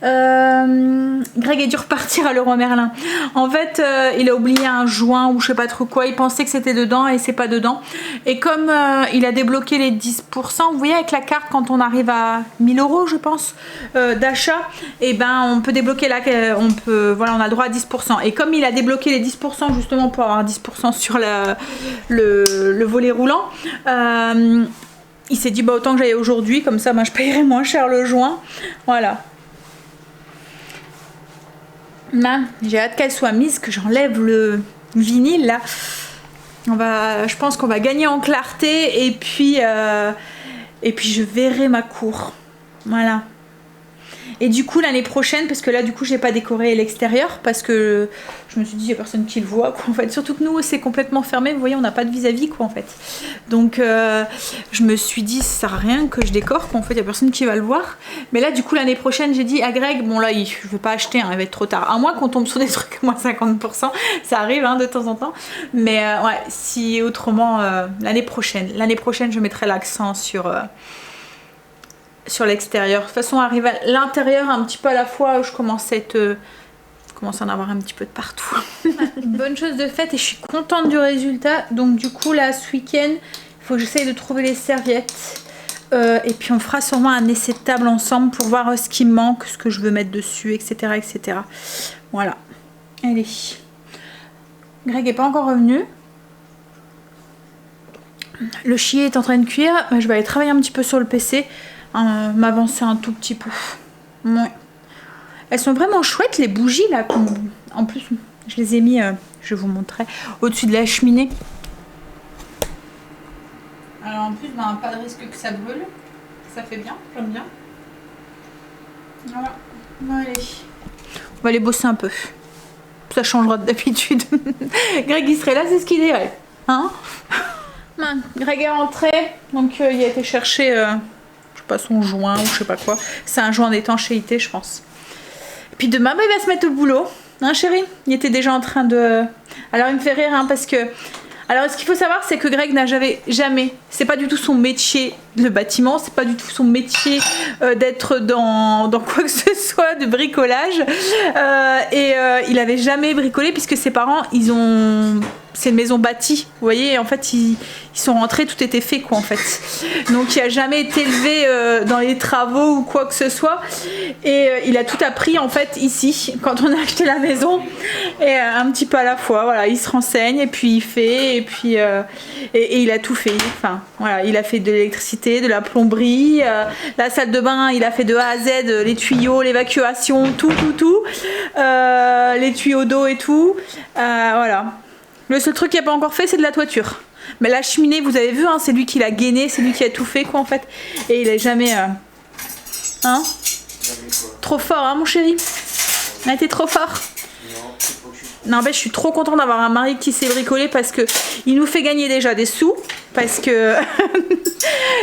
Greg a dû repartir à Leroy Merlin. En fait, il a oublié un joint ou je sais pas trop quoi. Il pensait que c'était dedans et c'est pas dedans. Et comme il a débloqué les 10%, vous voyez avec la carte quand on arrive à 1000 € je pense d'achat, et ben on peut débloquer là, voilà, on a le droit à 10%. Et comme il a débloqué les 10% justement pour avoir 10% sur le volet roulant, il s'est dit bah autant que j'aille aujourd'hui, comme ça ben, je payerai moins cher le joint. Voilà. J'ai hâte qu'elle soit mise, que j'enlève le vinyle là. Je pense qu'on va gagner en clarté et puis je verrai ma cour. Voilà. Et du coup l'année prochaine, parce que là du coup j'ai pas décoré l'extérieur parce que je me suis dit il y a personne qui le voit quoi, en fait. Surtout que nous c'est complètement fermé, vous voyez on n'a pas de vis-à-vis quoi en fait. Donc je me suis dit ça sert à rien que je décore quoi, en fait il y a personne qui va le voir. Mais là du coup l'année prochaine j'ai dit à Greg, bon là je vais pas acheter, hein, il va être trop tard. À moins qu'on tombe sur des trucs moins 50%, ça arrive hein, de temps en temps. Mais ouais, si autrement l'année prochaine je mettrai l'accent sur l'extérieur. De toute façon, arrive à l'intérieur un petit peu à la fois, je commence à en avoir un petit peu de partout. Une bonne chose de faite et je suis contente du résultat. Donc du coup là ce week-end, il faut que j'essaye de trouver les serviettes. Et puis on fera sûrement un essai de table ensemble pour voir ce qui me manque, ce que je veux mettre dessus, etc. etc. Voilà. Allez. Greg n'est pas encore revenu. Le chier est en train de cuire. Je vais aller travailler un petit peu sur le PC. M'avancer un tout petit peu. Ouais. Elles sont vraiment chouettes les bougies là. En plus, je les ai mis, je vais vous montrer, au-dessus de la cheminée. Alors en plus, ben, pas de risque que ça brûle. Ça fait bien, j'aime bien. Voilà. Allez. On va aller bosser un peu. Ça changera d'habitude. Greg il serait là, c'est ce qu'il dirait. Hein? Greg est rentré, donc il a été chercher... son joint ou je sais pas quoi, c'est un joint d'étanchéité je pense, et Puis demain, bah, il va se mettre au boulot. Hein, chérie? Il était déjà en train de... Alors, il me fait rire, hein, parce que... Alors, ce qu'il faut savoir, c'est que Greg n'a jamais... C'est pas du tout son métier, le bâtiment. C'est pas du tout son métier d'être dans quoi que ce soit, de bricolage. Il avait jamais bricolé, puisque ses parents, ils ont... C'est une maison bâtie, vous voyez, et en fait ils sont rentrés, tout était fait quoi en fait. Donc il a jamais été élevé dans les travaux ou quoi que ce soit, et il a tout appris en fait ici quand on a acheté la maison, et un petit peu à la fois, voilà, il se renseigne et puis il fait, et puis et il a tout fait. Enfin voilà, il a fait de l'électricité, de la plomberie, la salle de bain, il a fait de A à Z, les tuyaux, l'évacuation, tout, les tuyaux d'eau et tout, voilà. Le seul truc qu'il n'a pas encore fait, c'est de la toiture. Mais la cheminée, vous avez vu, hein, c'est lui qui l'a gainé, c'est lui qui a tout fait, quoi, en fait. Et il est jamais... Hein? Trop fort, hein, mon chéri? Il a été trop fort. Non, ben, je suis trop contente d'avoir un mari qui sait bricoler parce que il nous fait gagner déjà des sous. Parce que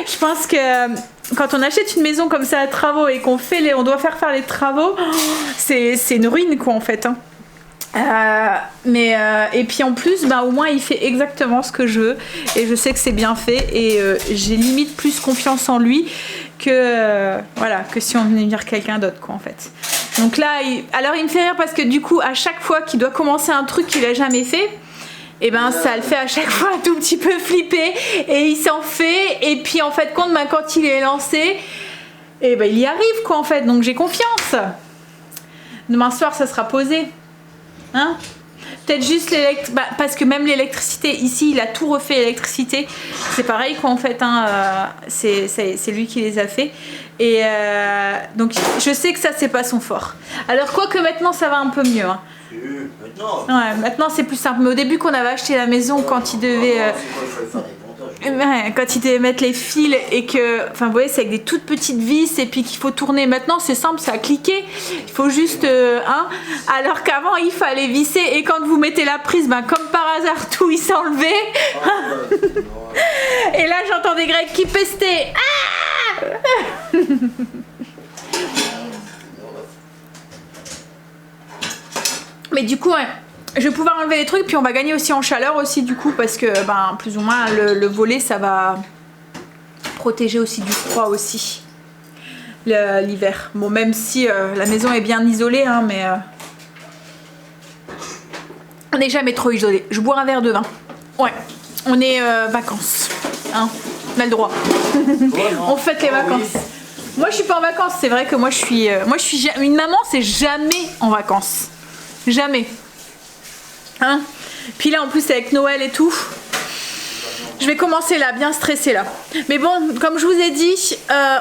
je pense que quand on achète une maison comme ça à travaux et qu'on fait on doit faire les travaux, c'est une ruine, quoi, en fait, hein. Et puis en plus au moins il fait exactement ce que je veux et je sais que c'est bien fait et j'ai limite plus confiance en lui que voilà, que si on venait dire quelqu'un d'autre quoi en fait. Donc là alors il me fait rire parce que du coup à chaque fois qu'il doit commencer un truc qu'il a jamais fait, et ça le fait à chaque fois un tout petit peu flipper et il s'en fait, et puis en fait quand il est lancé, et il y arrive quoi en fait, donc j'ai confiance. Demain soir ça sera posé. Hein? Peut-être juste parce que même l'électricité ici il a tout refait, l'électricité c'est pareil quoi en fait, hein, c'est lui qui les a fait et donc je sais que ça c'est pas son fort, alors quoique maintenant ça va un peu mieux, hein. Maintenant c'est plus simple, mais au début qu'on avait acheté la maison, quand il devait quand il devait mettre les fils et que, enfin vous voyez, c'est avec des toutes petites vis et puis qu'il faut tourner. Maintenant c'est simple, c'est à cliquer, il faut juste alors qu'avant il fallait visser et quand vous mettez la prise, comme par hasard tout il s'enlevait. Et là j'entends des Grecs qui pestaient. Mais du coup je vais pouvoir enlever les trucs, puis on va gagner aussi en chaleur aussi du coup, parce que plus ou moins le volet ça va protéger aussi du froid aussi l'hiver. Bon, même si la maison est bien isolée, hein, mais on n'est jamais trop isolé. Je bois un verre de vin. Ouais, on est vacances, hein, on a le droit. On fête les vacances. Moi je suis pas en vacances, c'est vrai que moi je suis une maman, c'est jamais en vacances, jamais. Hein? Puis là en plus avec Noël et tout, je vais commencer là, bien stressée là. Mais bon, comme je vous ai dit,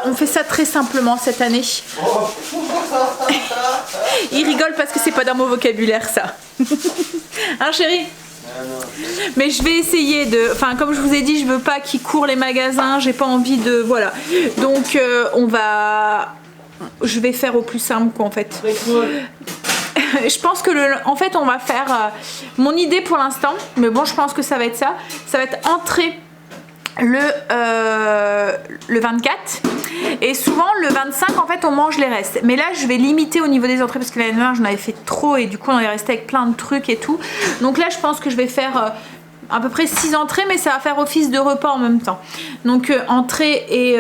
on fait ça très simplement cette année. Il rigole parce que c'est pas dans mon vocabulaire ça. Hein chérie? Mais je vais essayer de... Enfin comme je vous ai dit, je veux pas qu'il court les magasins, j'ai pas envie de... Voilà. Donc je vais faire au plus simple quoi en fait. Je pense que en fait on va faire mon idée pour l'instant, mais bon je pense que ça va être ça va être entrée le 24 et souvent le 25 en fait on mange les restes, mais là je vais limiter au niveau des entrées parce que l'année dernière j'en avais fait trop et du coup on est resté avec plein de trucs et tout, donc là je pense que je vais faire à peu près 6 entrées, mais ça va faire office de repas en même temps. Donc entrée et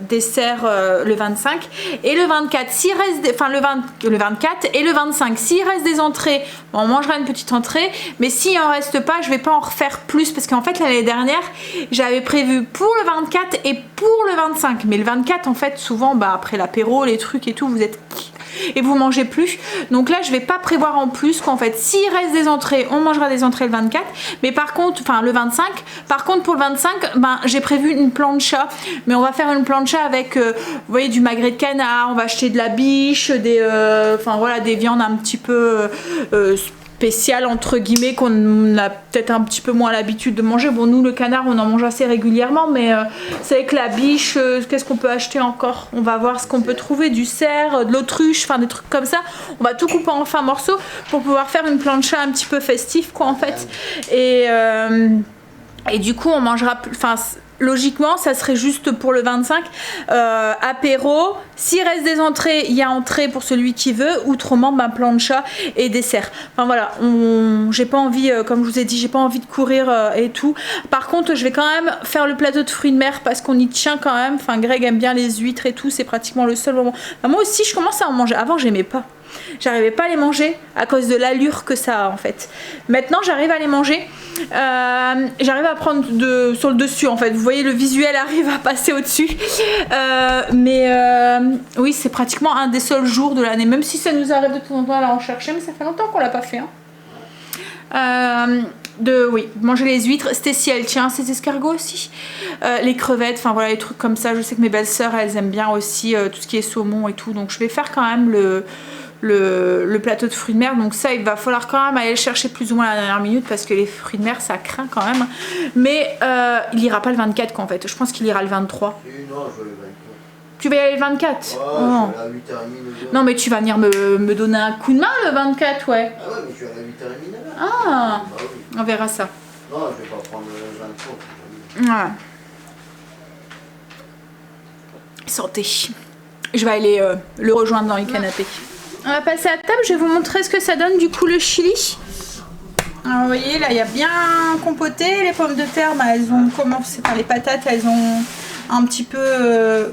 dessert le 25 et le 24 s'il reste le 24 et le 25 s'il reste des entrées, on mangera une petite entrée, mais s'il en reste pas je vais pas en refaire plus parce qu'en fait l'année dernière j'avais prévu pour le 24 et pour le 25, mais le 24 en fait souvent après l'apéro, les trucs et tout, vous êtes et vous mangez plus, donc là je vais pas prévoir en plus quoi en fait. S'il reste des entrées, on mangera des entrées le 24, mais par contre, le 25, par contre pour le 25 j'ai prévu une plancha, mais on va faire une plancha avec vous voyez du magret de canard, on va acheter de la biche, des des viandes un petit peu spécial entre guillemets qu'on a peut-être un petit peu moins l'habitude de manger. Bon nous le canard on en mange assez régulièrement, mais c'est avec la biche, qu'est-ce qu'on peut acheter encore? On va voir ce qu'on peut trouver, du cerf, de l'autruche, des trucs comme ça. On va tout couper en fins morceaux pour pouvoir faire une plancha un petit peu festive quoi en fait. Et du coup on mangera logiquement ça serait juste pour le 25 apéro. S'il reste des entrées, il y a entrée pour celui qui veut, autrement plancha et dessert. Enfin voilà, j'ai pas envie, comme je vous ai dit, j'ai pas envie de courir et tout. Par contre je vais quand même faire le plateau de fruits de mer parce qu'on y tient quand même. Enfin Greg aime bien les huîtres et tout, c'est pratiquement le seul moment. Enfin, moi aussi je commence à en manger, avant j'aimais pas. J'arrivais pas à les manger à cause de l'allure que ça a en fait. Maintenant j'arrive à les manger. J'arrive à prendre sur le dessus en fait. Vous voyez le visuel arrive à passer au-dessus. Oui c'est pratiquement un des seuls jours de l'année. Même si ça nous arrive de temps en temps à la rechercher. Mais ça fait longtemps qu'on l'a pas fait. Oui, manger les huîtres. Stacy elle tient ses escargots aussi. Les crevettes, enfin voilà les trucs comme ça. Je sais que mes belles-sœurs elles aiment bien aussi tout ce qui est saumon et tout. Donc je vais faire quand même le plateau de fruits de mer, donc ça il va falloir quand même aller le chercher plus ou moins à la dernière minute parce que les fruits de mer ça craint quand même, mais il ira pas le 24 quoi, en fait, je pense qu'il ira le 23. Non, je vais le 24. Tu vas y aller le 24? Oh, non. Je vais à 8h30 Non mais tu vas venir me donner un coup de main le 24, ouais. Ah ouais, mais tu vas à 8h30 là. Ah, Bah oui. on verra ça. Non, je vais pas prendre le 23. Ouais. Santé. Je vais aller le rejoindre dans les canapés. On va passer à table, je vais vous montrer ce que ça donne du coup le chili. Alors, vous voyez là il y a bien compoté, les pommes de terre elles ont commencé par les patates, elles ont un petit peu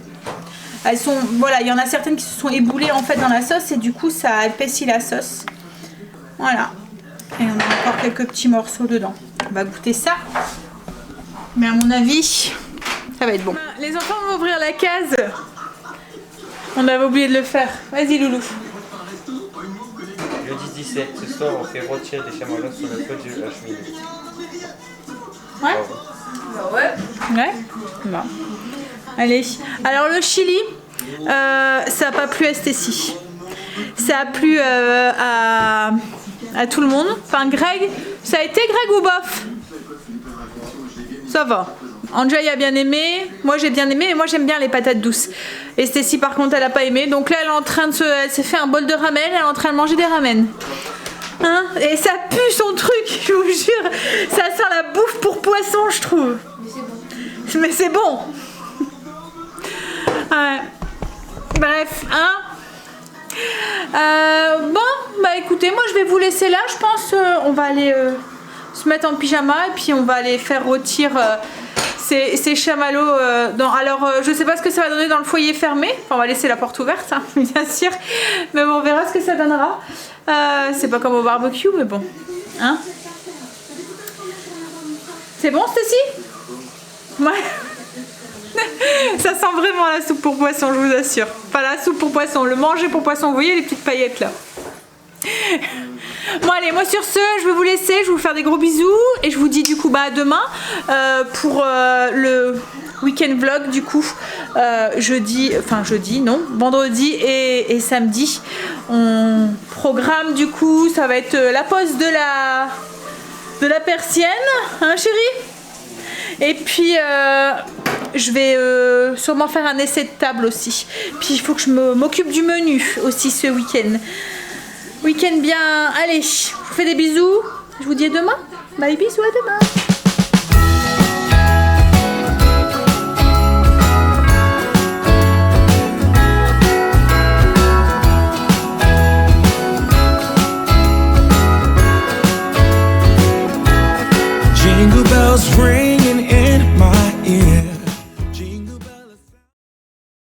elles sont, voilà, il y en a certaines qui se sont éboulées en fait dans la sauce et du coup ça épaissit la sauce. Voilà. Et on a encore quelques petits morceaux dedans. On va goûter ça. Mais à mon avis, ça va être bon. Les enfants vont ouvrir la case. On avait oublié de le faire. Vas-y Loulou. Jeudi 17, ce soir on fait rôtir des chamallows sur le feu du cheminée. Ouais. Ouais. Bon. Allez. Alors le chili, ça a pas plu à Stacy. Ça a plu à tout le monde. Enfin Greg, ça a été Greg ou bof? Ça va. Angel a bien aimé, moi j'ai bien aimé, mais moi j'aime bien les patates douces. Et Stacy par contre elle a pas aimé, donc là elle est en train de elle s'est fait un bol de ramen, elle est en train de manger des ramen. Hein? Et ça pue son truc, je vous jure, ça sent la bouffe pour poisson je trouve. Mais c'est bon. Ouais. Bref, hein. Bon, bah écoutez, moi je vais vous laisser là, je pense, on va aller se mettre en pyjama et puis on va aller faire rôtir ces chamallows alors je sais pas ce que ça va donner dans le foyer fermé, enfin, on va laisser la porte ouverte hein, bien sûr, mais bon, on verra ce que ça donnera. C'est pas comme au barbecue mais bon hein. C'est bon Stacy? Ouais. Ça sent vraiment la soupe pour poisson, je vous assure. Pas la soupe pour poisson, le manger pour poisson, vous voyez les petites paillettes là. Bon allez, moi sur ce je vais vous laisser, je vais vous faire des gros bisous et je vous dis du coup bah à demain pour le week-end vlog du coup vendredi et samedi on programme du coup, ça va être la pose de la persienne hein chérie, et puis je vais sûrement faire un essai de table aussi, puis il faut que je m'occupe du menu aussi ce week-end. Week-end bien, allez, je vous fais des bisous, je vous dis à demain, bye bisous à demain.